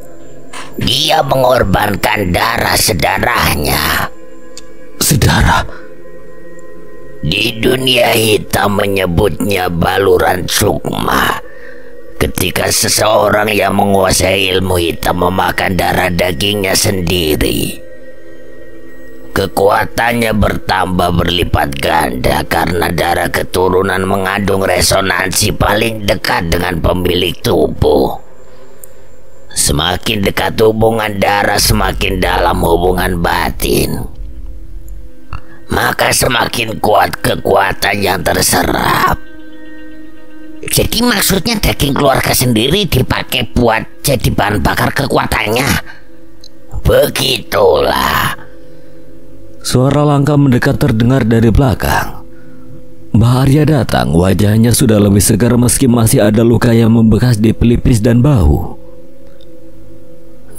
Dia mengorbankan darah sedarahnya. Sedarah? Di dunia hitam menyebutnya baluran sukma. Ketika seseorang yang menguasai ilmu hitam memakan darah dagingnya sendiri, kekuatannya bertambah berlipat ganda karena darah keturunan mengandung resonansi paling dekat dengan pemilik tubuh. Semakin dekat hubungan darah, semakin dalam hubungan batin. Maka semakin kuat kekuatan yang terserap. Jadi maksudnya daging keluarga sendiri dipakai buat jadi bahan bakar kekuatannya. Begitulah. Suara langkah mendekat terdengar dari belakang. Mbah Arya datang, wajahnya sudah lebih segar meski masih ada luka yang membekas di pelipis dan bahu.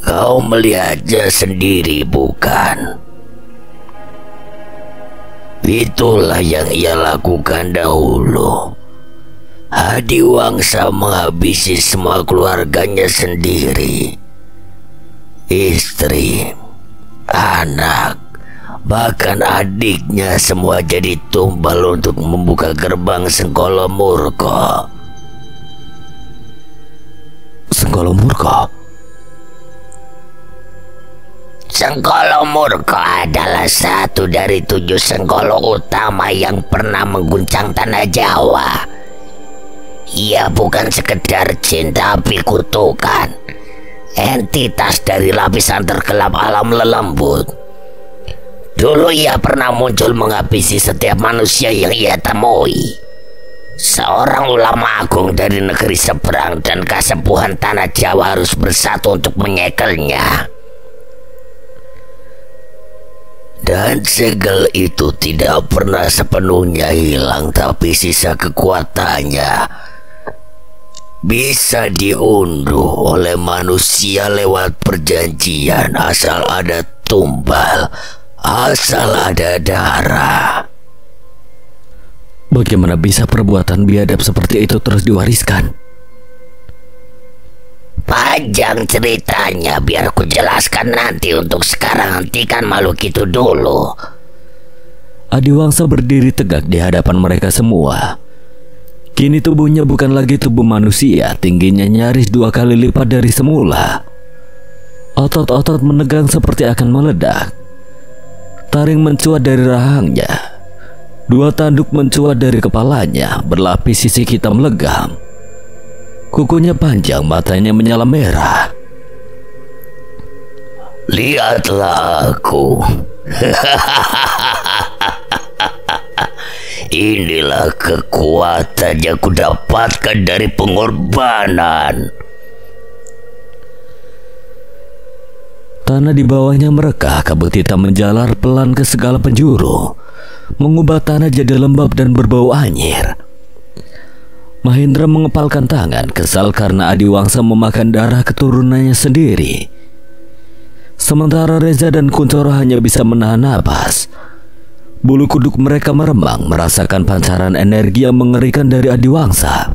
Kau melihatnya sendiri, bukan? Itulah yang ia lakukan dahulu. Adiwangsa menghabisi semua keluarganya sendiri. Istri, anak, bahkan adiknya semua jadi tumbal untuk membuka gerbang Senggala Murka. Senggala Murka? Senggala Murka adalah satu dari 7 senggala utama yang pernah mengguncang tanah Jawa. Ia bukan sekedar jin tapi kutukan, entitas dari lapisan tergelap alam lelembut. Dulu ia pernah muncul menghabisi setiap manusia yang ia temui. Seorang ulama agung dari negeri seberang dan kasepuhan tanah Jawa harus bersatu untuk menyekelnya. Dan segel itu tidak pernah sepenuhnya hilang, tapi sisa kekuatannya bisa diunduh oleh manusia lewat perjanjian. Asal ada tumbal, asal ada darah. Bagaimana bisa perbuatan biadab seperti itu terus diwariskan? Panjang ceritanya, biar ku jelaskan nanti. Untuk sekarang hentikan makhluk itu dulu. Adiwangsa berdiri tegak di hadapan mereka semua. Kini tubuhnya bukan lagi tubuh manusia, tingginya nyaris 2 kali lipat dari semula. Otot-otot menegang seperti akan meledak. Taring mencuat dari rahangnya. 2 tanduk mencuat dari kepalanya, berlapis sisik hitam legam. Kukunya panjang, matanya menyala merah. Lihatlah aku. Inilah kekuatan yang kudapatkan dari pengorbanan. Tanah di bawahnya merekah, kabut hitam menjalar pelan ke segala penjuru, mengubah tanah jadi lembab dan berbau anyir. Mahendra mengepalkan tangan, kesal karena Adiwangsa memakan darah keturunannya sendiri. Sementara Reza dan Kuncoro hanya bisa menahan napas. Bulu kuduk mereka meremang merasakan pancaran energi yang mengerikan dari Adiwangsa.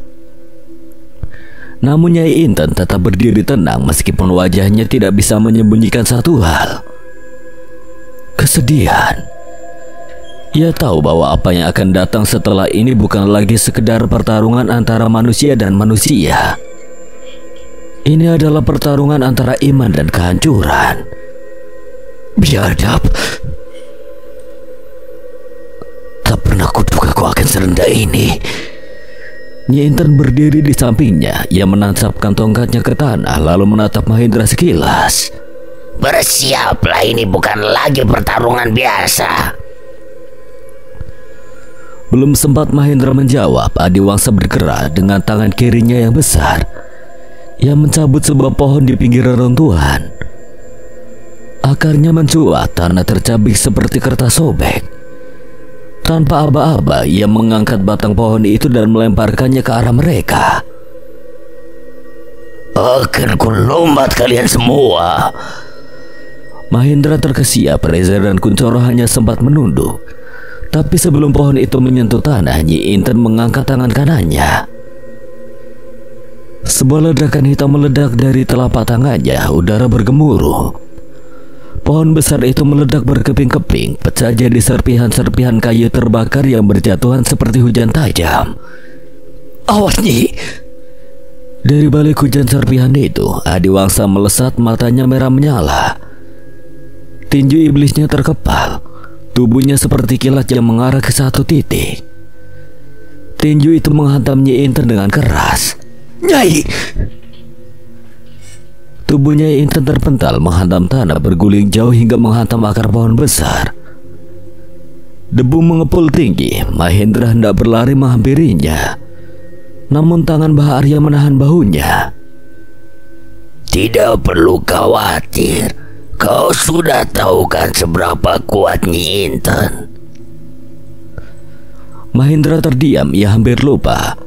Namun Nyai Inten tetap berdiri tenang meskipun wajahnya tidak bisa menyembunyikan satu hal: kesedihan. Ia tahu bahwa apa yang akan datang setelah ini bukan lagi sekedar pertarungan antara manusia dan manusia. Ini adalah pertarungan antara iman dan kehancuran. Biadab. Tak pernah kuduga kau akan serendah ini. Nyai Inten berdiri di sampingnya. Ia menancapkan tongkatnya ke tanah lalu menatap Mahendra sekilas. Bersiaplah, ini bukan lagi pertarungan biasa. Belum sempat Mahendra menjawab, Adiwangsa bergerak dengan tangan kirinya yang besar. Ia mencabut sebuah pohon di pinggir reruntuhan. Akarnya mencuat, tanah tercabik seperti kertas sobek. Tanpa aba-aba, ia mengangkat batang pohon itu dan melemparkannya ke arah mereka. Akan kulombat kalian semua. Mahendra terkesiap, Reza dan Kuncoro hanya sempat menunduk. Tapi sebelum pohon itu menyentuh tanah, Nyi Inten mengangkat tangan kanannya. Sebuah ledakan hitam meledak dari telapak tangannya, udara bergemuruh. Pohon besar itu meledak berkeping-keping, pecah jadi serpihan-serpihan kayu terbakar yang berjatuhan seperti hujan tajam. Awas Nyi! Dari balik hujan serpihan itu, Adiwangsa melesat, matanya merah menyala. Tinju iblisnya terkepal. Tubuhnya seperti kilat yang mengarah ke satu titik. Tinju itu menghantam Nyi Inten dengan keras. Nyai! Tubuh Nyai Inten terpental menghantam tanah, berguling jauh hingga menghantam akar pohon besar. Debu mengepul tinggi. Mahendra hendak berlari menghampirinya, namun tangan Mbah Arya menahan bahunya. Tidak perlu khawatir. Kau sudah tahu kan seberapa kuat Nyi Inten. Mahendra terdiam, ia hampir lupa.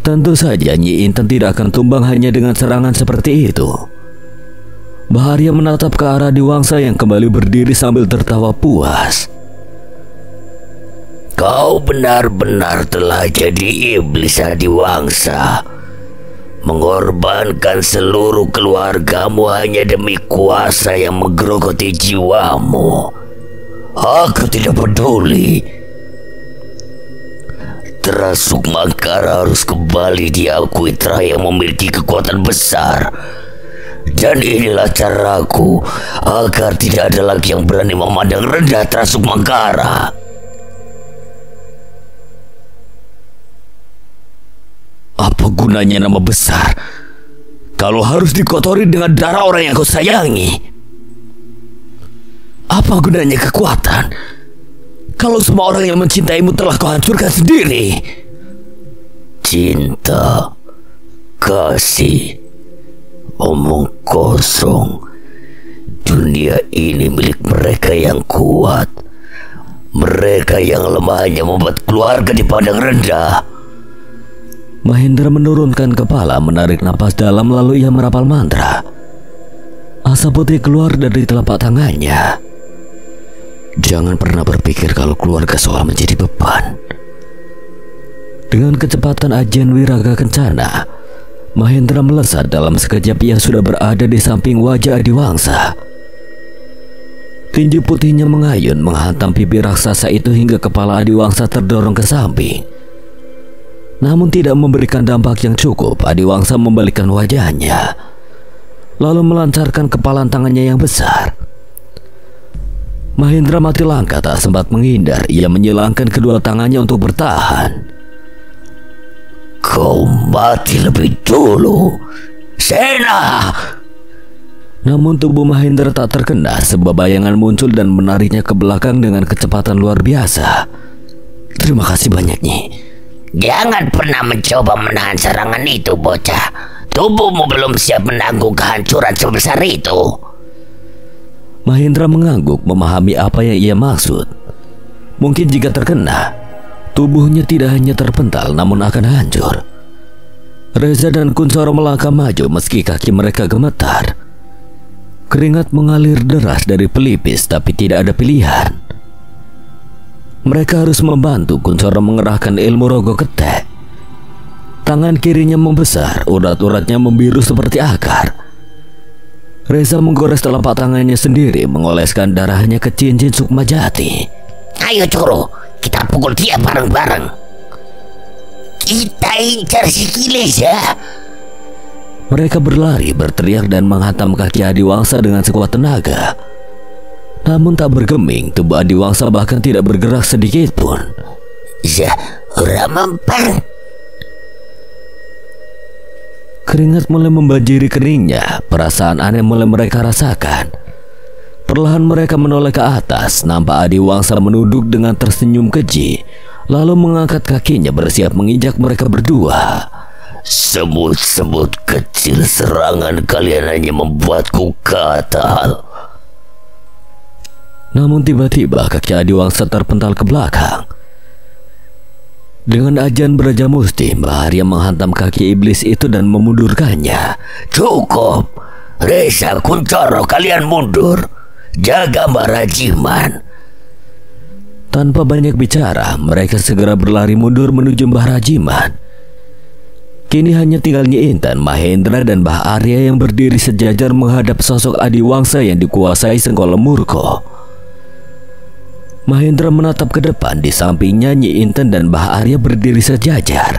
Tentu saja Nyi Inten tidak akan tumbang hanya dengan serangan seperti itu. Mbah Arya menatap ke arah Adiwangsa yang kembali berdiri sambil tertawa puas. Kau benar-benar telah jadi iblis, Adiwangsa. Mengorbankan seluruh keluargamu hanya demi kuasa yang menggerogoti jiwamu. Aku tidak peduli. Terasuk Mangkara harus kembali diakui yang memiliki kekuatan besar. Dan inilah caraku agar tidak ada lagi yang berani memandang rendah Terasuk Mangkara. Apa gunanya nama besar kalau harus dikotori dengan darah orang yang kau sayangi? Apa gunanya kekuatan kalau semua orang yang mencintaimu telah kau hancurkan sendiri? Cinta, kasih, omong kosong. Dunia ini milik mereka yang kuat. Mereka yang lemah hanya membuat keluarga dipandang rendah. Mahendra menurunkan kepala, menarik napas dalam, lalu ia merapal mantra. Asap putih keluar dari telapak tangannya. Jangan pernah berpikir kalau keluarga seolah menjadi beban. Dengan kecepatan ajian Wiraga Kencana, Mahendra melesat. Dalam sekejap ia sudah berada di samping wajah Adiwangsa. Tinju putihnya mengayun menghantam pipi raksasa itu hingga kepala Adiwangsa terdorong ke samping. Namun tidak memberikan dampak yang cukup. Adiwangsa membalikkan wajahnya, lalu melancarkan kepalan tangannya yang besar. Mahendra mati langkah, tak sempat menghindar. Ia menyilangkan kedua tangannya untuk bertahan. Kau mati lebih dulu, Sena. Namun tubuh Mahendra tak terkena, sebuah bayangan muncul dan menariknya ke belakang dengan kecepatan luar biasa. Terima kasih banyak, Nyi. Jangan pernah mencoba menahan serangan itu, bocah. Tubuhmu belum siap menanggung kehancuran sebesar itu. Mahendra mengangguk, memahami apa yang ia maksud. Mungkin jika terkena, tubuhnya tidak hanya terpental namun akan hancur. Reza dan Kuncoro melangkah maju meski kaki mereka gemetar. Keringat mengalir deras dari pelipis, tapi tidak ada pilihan. Mereka harus membantu Kuncoro mengerahkan ilmu rogo ketek. Tangan kirinya membesar, urat-uratnya membiru seperti akar. Reza menggores telapak tangannya sendiri, mengoleskan darahnya ke cincin Sukma Jati. Ayo Coro, kita pukul dia bareng-bareng. Kita incar si Kiles ya. Mereka berlari, berteriak dan menghantam kaki Adiwangsa dengan sekuat tenaga. Namun tak bergeming, tubuh Adiwangsa bahkan tidak bergerak sedikit pun. Ya, orang mempar. Keringat mulai membanjiri keningnya. Perasaan aneh mulai mereka rasakan. Perlahan mereka menoleh ke atas. Nampak Adiwangsa menunduk dengan tersenyum keji, lalu mengangkat kakinya bersiap menginjak mereka berdua. Semut-semut kecil, serangan kalian hanya membuatku gatal. Namun tiba-tiba kaki Adiwangsa terpental ke belakang. Dengan ajian Braja Musti, Mbah Arya menghantam kaki iblis itu dan memundurkannya. Cukup, Reza, Kuncoro, kalian mundur. Jaga Mbah Rajiman. Tanpa banyak bicara, mereka segera berlari mundur menuju Mbah Rajiman. Kini hanya tinggal Nyi Intan, Mahendra dan Mbah Arya yang berdiri sejajar menghadap sosok Adiwangsa yang dikuasai Senggala Murka. Mahendra menatap ke depan, di sampingnya Nyi Inten dan Mbah Arya berdiri sejajar.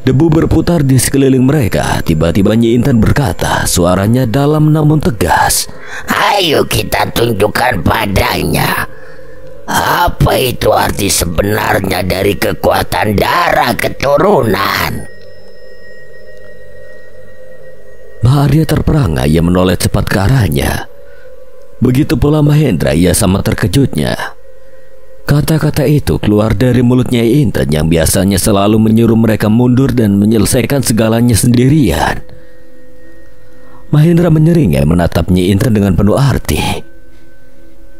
Debu berputar di sekeliling mereka. Tiba-tiba Nyi Inten berkata, suaranya dalam namun tegas. Ayo kita tunjukkan padanya. Apa itu arti sebenarnya dari kekuatan darah keturunan? Mbah Arya terperangah, ia menoleh cepat ke arahnya. Begitu pula Mahendra, ia sama terkejutnya. Kata-kata itu keluar dari mulutnya Inten yang biasanya selalu menyuruh mereka mundur dan menyelesaikan segalanya sendirian. Mahendra menyeringai menatap Nyi Inten dengan penuh arti.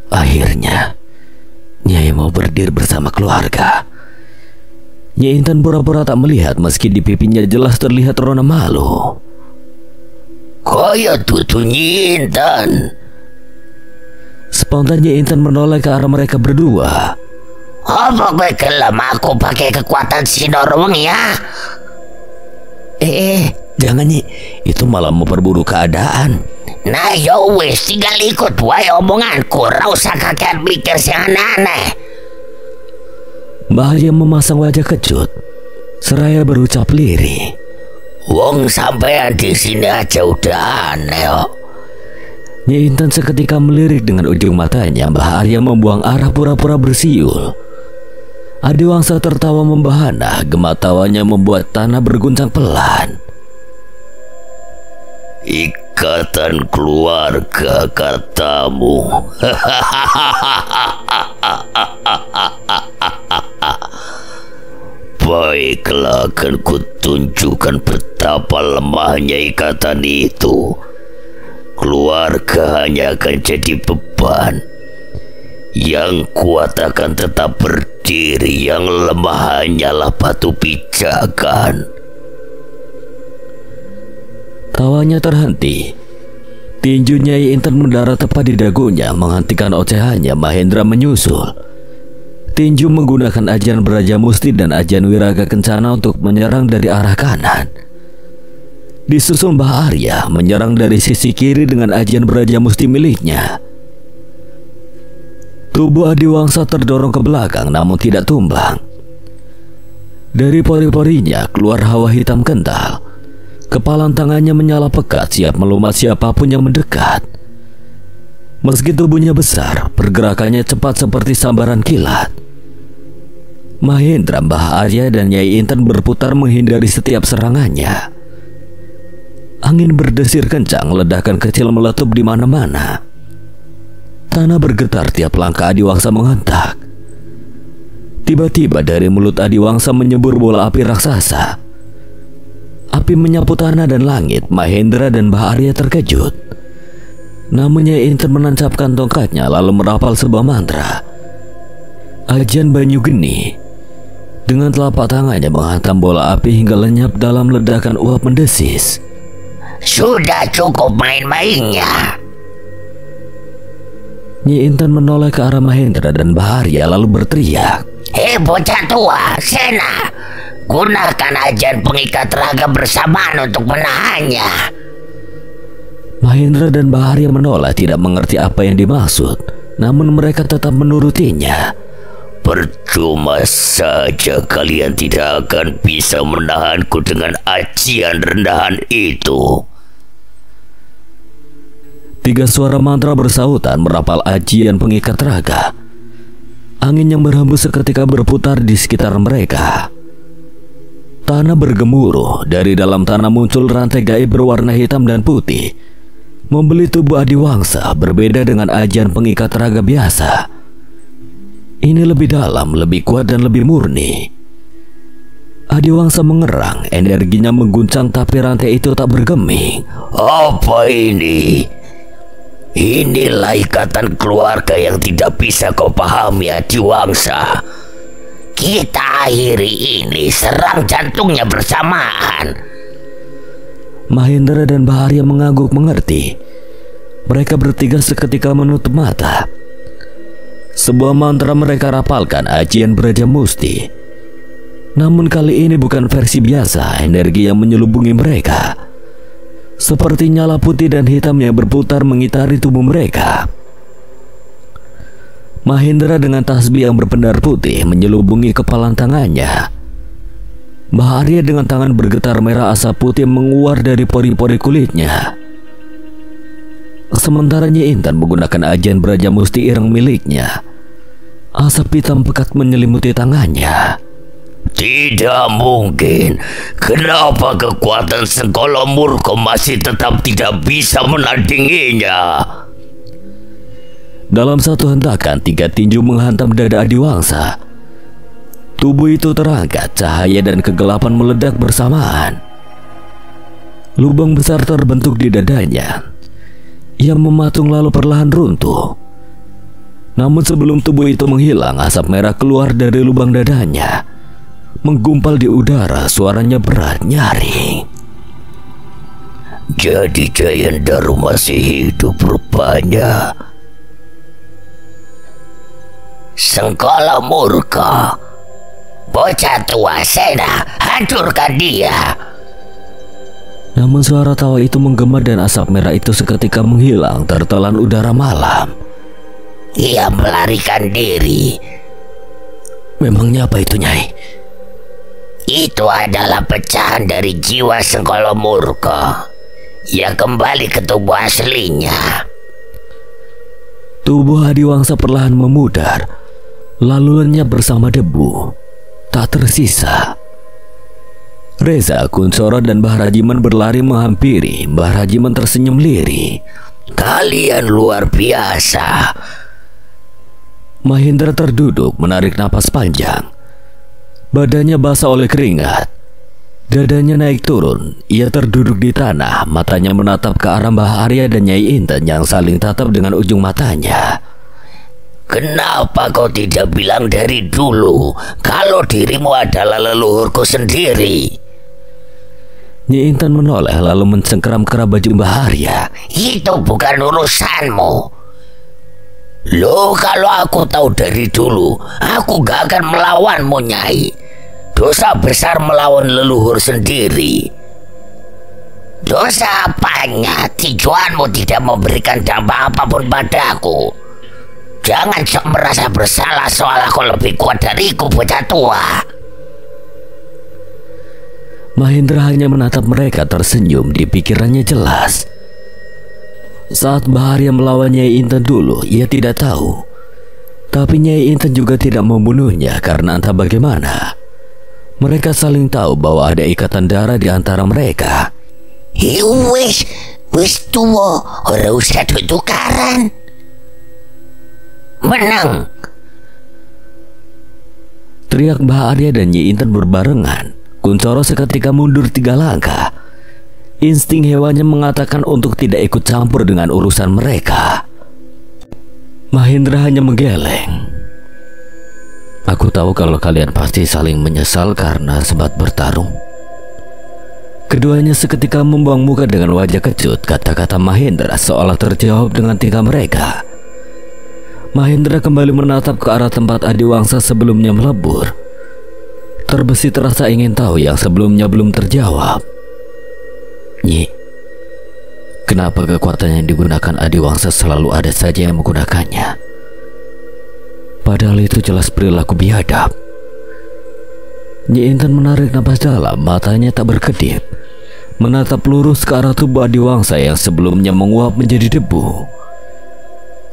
Akhirnya Nyai mau berdiri bersama keluarga. Nyai Intan pura-pura tak melihat meski di pipinya jelas terlihat rona malu. Kaya tutu Nyai Intan. Spontan Nyai Intan menoleh ke arah mereka berdua. Apa gue kelam aku pakai kekuatan Sinorweng ya? Jangan Nyi, itu malah memperburuk keadaan. Nah yo wis, tinggal ikut wae omonganku, ora usah kakek mikir sing aneh-aneh. Mbah Arya memasang wajah kecut, seraya berucap lirih. Wong sampean di sini aja udah aneh kok. Nyai Intan seketika melirik dengan ujung matanya. Mbah Arya membuang arah pura-pura bersiul. Adiwangsa tertawa membahana, gema tawanya membuat tanah berguncang pelan. Ikatan keluarga katamu. Baiklah, akan kutunjukkan betapa lemahnya ikatan itu. Keluarga hanya akan jadi beban. Yang kuat akan tetap berdiri, yang lemah hanyalah batu pijakan. Tawanya terhenti. Tinju Nyai Intan mendarat tepat di dagunya, menghentikan ocehannya. Mahendra menyusul. Tinju menggunakan ajian Braja Musti dan ajian Wiraga Kencana untuk menyerang dari arah kanan. Disusul Mbah Arya menyerang dari sisi kiri dengan ajian Braja Musti miliknya. Tubuh Adiwangsa terdorong ke belakang namun tidak tumbang. Dari pori-porinya keluar hawa hitam kental. Kepalan tangannya menyala pekat, siap melumat siapapun yang mendekat. Meski tubuhnya besar, pergerakannya cepat seperti sambaran kilat. Mahendra, Mbah Arya, dan Nyai Intan berputar menghindari setiap serangannya. Angin berdesir kencang, ledakan kecil meletup di mana-mana. Tanah bergetar tiap langkah Adiwangsa menghentak. Tiba-tiba dari mulut Adiwangsa menyembur bola api raksasa. Api menyapu tanah dan langit. Mahendra dan Mbah Arya terkejut. Namun Nyai Intan menancapkan tongkatnya lalu merapal sebuah mantra. Ajian Banyu Geni. Dengan telapak tangannya menghantam bola api hingga lenyap dalam ledakan uap mendesis. Sudah cukup main-mainnya. Nyai Intan menoleh ke arah Mahendra dan Mbah Arya lalu berteriak. Hei bocah tua, Sena, gunakan ajian pengikat raga bersamaan untuk menahannya. Mahendra dan Mbah Arya menoleh, tidak mengerti apa yang dimaksud. Namun mereka tetap menurutinya. Percuma saja, kalian tidak akan bisa menahanku dengan ajian rendahan itu. 3 suara mantra bersautan merapal ajian pengikat raga. Angin yang berhembus seketika berputar di sekitar mereka. Tanah bergemuruh. Dari dalam tanah muncul rantai gaib berwarna hitam dan putih, membeli tubuh Adiwangsa. Berbeda dengan ajian pengikat raga biasa, ini lebih dalam, lebih kuat dan lebih murni. Adiwangsa mengerang, energinya mengguncang tapi rantai itu tak bergeming. Apa ini? Inilah ikatan keluarga yang tidak bisa kau pahami, Adiwangsa. Kita akhiri ini, serang jantungnya bersamaan. Mahendra dan Mbah Arya mengangguk mengerti. Mereka bertiga seketika menutup mata. Sebuah mantra mereka rapalkan, ajian Braja Musti. Namun kali ini bukan versi biasa. Energi yang menyelubungi mereka seperti nyala putih dan hitam yang berputar mengitari tubuh mereka. Mahendra dengan tasbih yang berpendar putih menyelubungi kepalan tangannya. Mbah Arya dengan tangan bergetar merah asap putih menguar dari pori-pori kulitnya. Sementara Nyai Intan menggunakan ajian Braja Musti ireng miliknya. Asap hitam pekat menyelimuti tangannya. Tidak mungkin. Kenapa kekuatan Segala Murka masih tetap tidak bisa menandinginya? Dalam satu hentakan, 3 tinju menghantam dada Adiwangsa. Tubuh itu terangkat, cahaya dan kegelapan meledak bersamaan. Lubang besar terbentuk di dadanya. Ia mematung lalu perlahan runtuh. Namun sebelum tubuh itu menghilang, asap merah keluar dari lubang dadanya, menggumpal di udara. Suaranya berat, nyaring. Jadi Giant Daru masih hidup rupanya. Sengkala murka, bocah tua Sena, hancurkan dia. Namun suara tawa itu menggema dan asap merah itu seketika menghilang tertelan udara malam. Ia melarikan diri. Memangnya apa itu, Nyai? Itu adalah pecahan dari jiwa Sengkala murka. Ia kembali ke tubuh aslinya. Tubuh Adiwangsa perlahan memudar, lalu lenyap bersama debu. Tak tersisa. Reza, Kuncoro, dan Mbah Rajiman berlari menghampiri. Mbah Rajiman tersenyum lirih. Kalian luar biasa. Mahendra terduduk menarik napas panjang. Badannya basah oleh keringat. Dadanya naik turun. Ia terduduk di tanah. Matanya menatap ke arah Mbah Arya dan Nyai Inten yang saling tatap dengan ujung matanya. Kenapa kau tidak bilang dari dulu kalau dirimu adalah leluhurku sendiri? Nyai Inten menoleh lalu mencengkeram kerah baju Mbah Arya. Itu bukan urusanmu. Loh, kalau aku tahu dari dulu, aku gak akan melawanmu, Nyai. Dosa besar melawan leluhur sendiri. Dosa apanya? Tujuanmu tidak memberikan dampak apapun padaku. Jangan sok merasa bersalah soal aku lebih kuat dariku, bocah tua. Mahendra hanya menatap mereka tersenyum. Di pikirannya jelas, saat Mbah Arya melawan Nyai Inten dulu, ia tidak tahu. Tapi Nyai Inten juga tidak membunuhnya karena entah bagaimana. Mereka saling tahu bahwa ada ikatan darah di antara mereka. Wis tua, ora usah tukaran. Menang. Teriak Mbah Arya dan Nyai Inten berbarengan. Kuncoro seketika mundur 3 langkah. Insting hewannya mengatakan untuk tidak ikut campur dengan urusan mereka. Mahendra hanya menggeleng. Aku tahu kalau kalian pasti saling menyesal karena sempat bertarung. Keduanya seketika membuang muka dengan wajah kecut. Kata-kata Mahendra seolah terjawab dengan tingkah mereka. Mahendra kembali menatap ke arah tempat Adiwangsa sebelumnya melebur. Terbesit rasa ingin tahu yang sebelumnya belum terjawab. Nyi, kenapa kekuatan yang digunakan Adiwangsa selalu ada saja yang menggunakannya? Padahal itu jelas perilaku biadab. Nyi Inten menarik napas dalam, matanya tak berkedip, menatap lurus ke arah tubuh Adiwangsa yang sebelumnya menguap menjadi debu.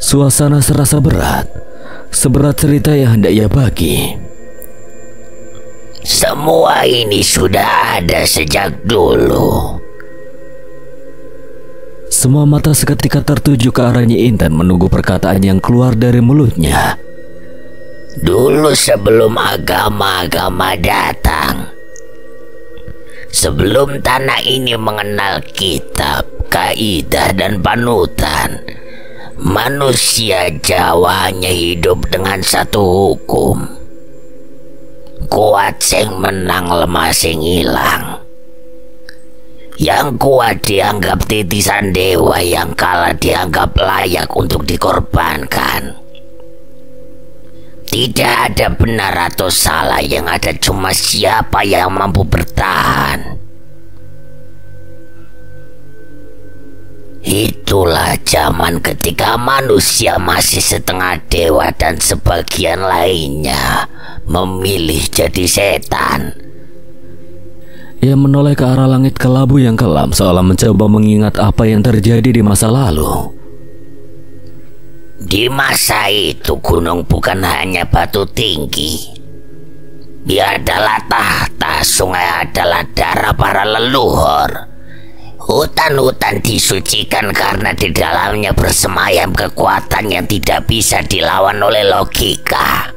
Suasana serasa berat, seberat cerita yang hendak ia bagi. Semua ini sudah ada sejak dulu. Semua mata seketika tertuju ke arah Nyi Inten menunggu perkataan yang keluar dari mulutnya. Dulu sebelum agama-agama datang, sebelum tanah ini mengenal kitab, kaidah dan panutan, manusia Jawa hanya hidup dengan satu hukum. Kuat sing menang, lemah sing hilang. Yang kuat dianggap titisan dewa, yang kalah dianggap layak untuk dikorbankan. Tidak ada benar atau salah, yang ada cuma siapa yang mampu bertahan. Itulah zaman ketika manusia masih setengah dewa dan sebagian lainnya memilih jadi setan. Ia menoleh ke arah langit kelabu yang kelam seolah mencoba mengingat apa yang terjadi di masa lalu. Di masa itu gunung bukan hanya batu tinggi. Dia adalah tahta, sungai adalah darah para leluhur. Hutan-hutan disucikan karena di dalamnya bersemayam kekuatan yang tidak bisa dilawan oleh logika.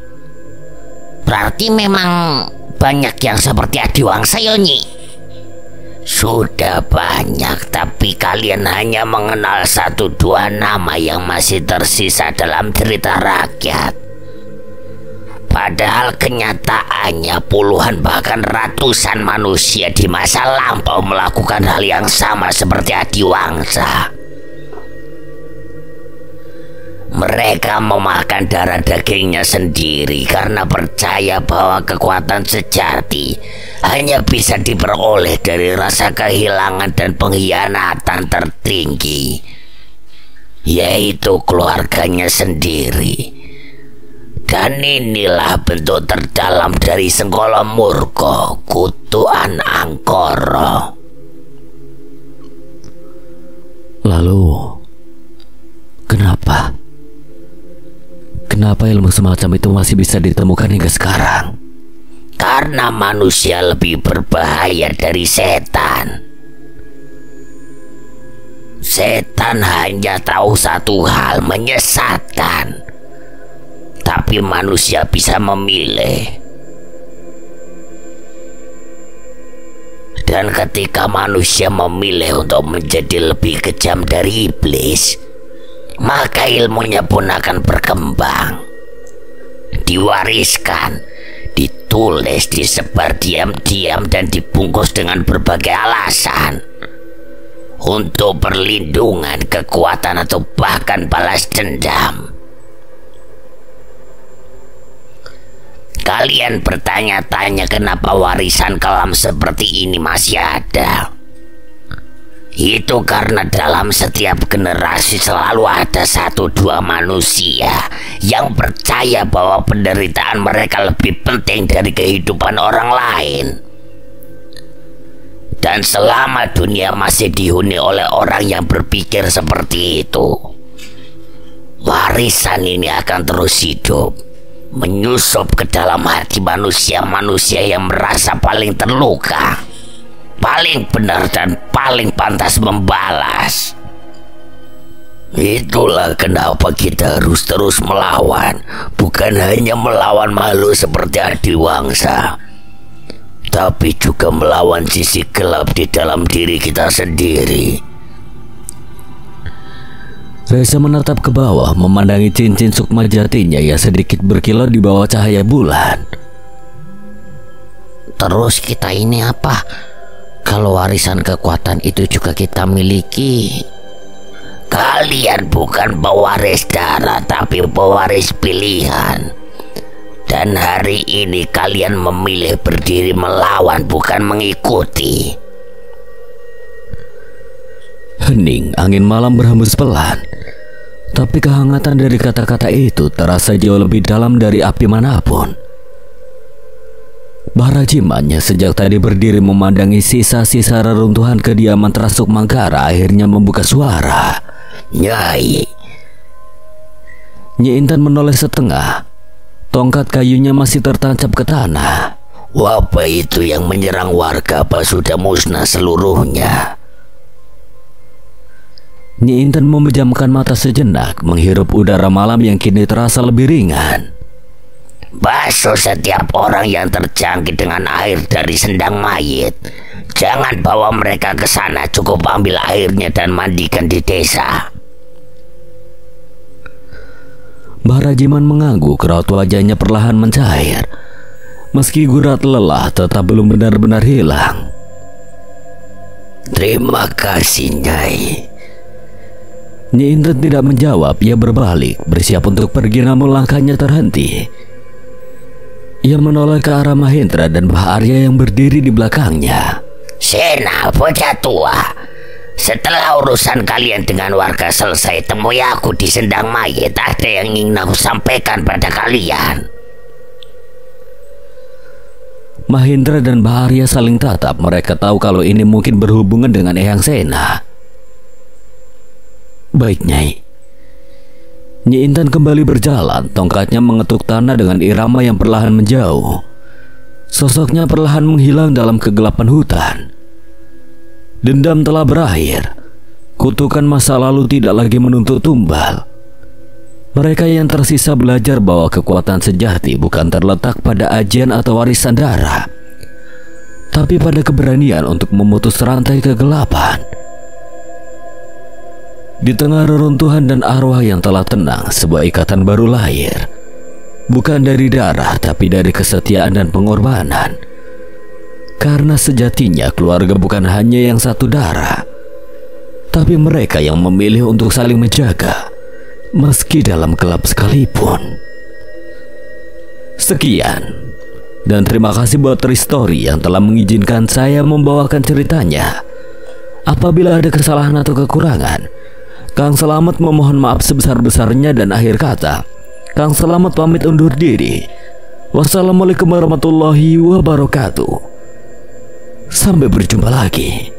Berarti memang banyak yang seperti Adiwangsa, Nyi. Sudah banyak, tapi kalian hanya mengenal 1-2 nama yang masih tersisa dalam cerita rakyat. Padahal kenyataannya puluhan bahkan ratusan manusia di masa lampau melakukan hal yang sama seperti Adiwangsa. Mereka memakan darah dagingnya sendiri karena percaya bahwa kekuatan sejati hanya bisa diperoleh dari rasa kehilangan dan pengkhianatan tertinggi, yaitu keluarganya sendiri. Dan inilah bentuk terdalam dari Senggala Murga, kutukan Angkara. Lalu, kenapa? Kenapa ilmu semacam itu masih bisa ditemukan hingga sekarang? Karena manusia lebih berbahaya dari setan. Setan hanya tahu satu hal, menyesatkan. Tapi manusia bisa memilih. Dan ketika manusia memilih untuk menjadi lebih kejam dari iblis, maka ilmunya pun akan berkembang, diwariskan, ditulis, disebar diam-diam dan dibungkus dengan berbagai alasan untuk perlindungan, kekuatan, atau bahkan balas dendam. Kalian bertanya-tanya kenapa warisan kelam seperti ini masih ada. Itu karena dalam setiap generasi selalu ada 1-2 manusia yang percaya bahwa penderitaan mereka lebih penting dari kehidupan orang lain. Dan selama dunia masih dihuni oleh orang yang berpikir seperti itu, warisan ini akan terus hidup, menyusup ke dalam hati manusia-manusia yang merasa paling terluka, paling benar dan paling pantas membalas. Itulah kenapa kita harus terus melawan, bukan hanya melawan makhluk seperti Adiwangsa, tapi juga melawan sisi gelap di dalam diri kita sendiri. Reza menatap ke bawah, memandangi cincin sukma jatinya yang sedikit berkilau di bawah cahaya bulan. Terus kita ini apa? Kalau warisan kekuatan itu juga kita miliki. Kalian bukan pewaris darah, tapi pewaris pilihan. Dan hari ini kalian memilih berdiri melawan, bukan mengikuti. Hening, angin malam berhembus pelan. Tapi kehangatan dari kata-kata itu terasa jauh lebih dalam dari api manapun. Barajimannya sejak tadi berdiri memandangi sisa-sisa reruntuhan kediaman terasuk Mangkara akhirnya membuka suara. Nyai. Nyi Intan menoleh setengah. Tongkat kayunya masih tertancap ke tanah. Wabah itu yang menyerang warga apa sudah musnah seluruhnya? Nyi Intan memejamkan mata sejenak, menghirup udara malam yang kini terasa lebih ringan. Basuh setiap orang yang terjangkit dengan air dari sendang mayit. Jangan bawa mereka ke sana, cukup ambil airnya dan mandikan di desa. Barajiman mengangguk, raut wajahnya perlahan mencair. Meski gurat lelah tetap belum benar-benar hilang. Terima kasih, Nyai. Nyi Intan tidak menjawab, ia berbalik, bersiap untuk pergi namun langkahnya terhenti. Ia menoleh ke arah Mahendra dan Mbah Arya yang berdiri di belakangnya. Sena, bocah tua. Setelah urusan kalian dengan warga selesai, temui aku di sendang mayit. Ada yang ingin aku sampaikan pada kalian. Mahendra dan Mbah Arya saling tatap. Mereka tahu kalau ini mungkin berhubungan dengan Eyang Sena. Baik, Nyai. Nyi Intan kembali berjalan, tongkatnya mengetuk tanah dengan irama yang perlahan menjauh. Sosoknya perlahan menghilang dalam kegelapan hutan. Dendam telah berakhir. Kutukan masa lalu tidak lagi menuntut tumbal. Mereka yang tersisa belajar bahwa kekuatan sejati bukan terletak pada ajian atau warisan darah, tapi tapi pada keberanian untuk memutus rantai kegelapan. Di tengah reruntuhan dan arwah yang telah tenang, sebuah ikatan baru lahir. Bukan dari darah, tapi dari kesetiaan dan pengorbanan. Karena sejatinya keluarga bukan hanya yang satu darah, tapi mereka yang memilih untuk saling menjaga, meski dalam gelap sekalipun. Sekian, dan terima kasih buat Tristory yang telah mengizinkan saya membawakan ceritanya. Apabila ada kesalahan atau kekurangan, Kang Selamat memohon maaf sebesar-besarnya, dan akhir kata, Kang Selamat pamit undur diri. Wassalamualaikum warahmatullahi wabarakatuh. Sampai berjumpa lagi.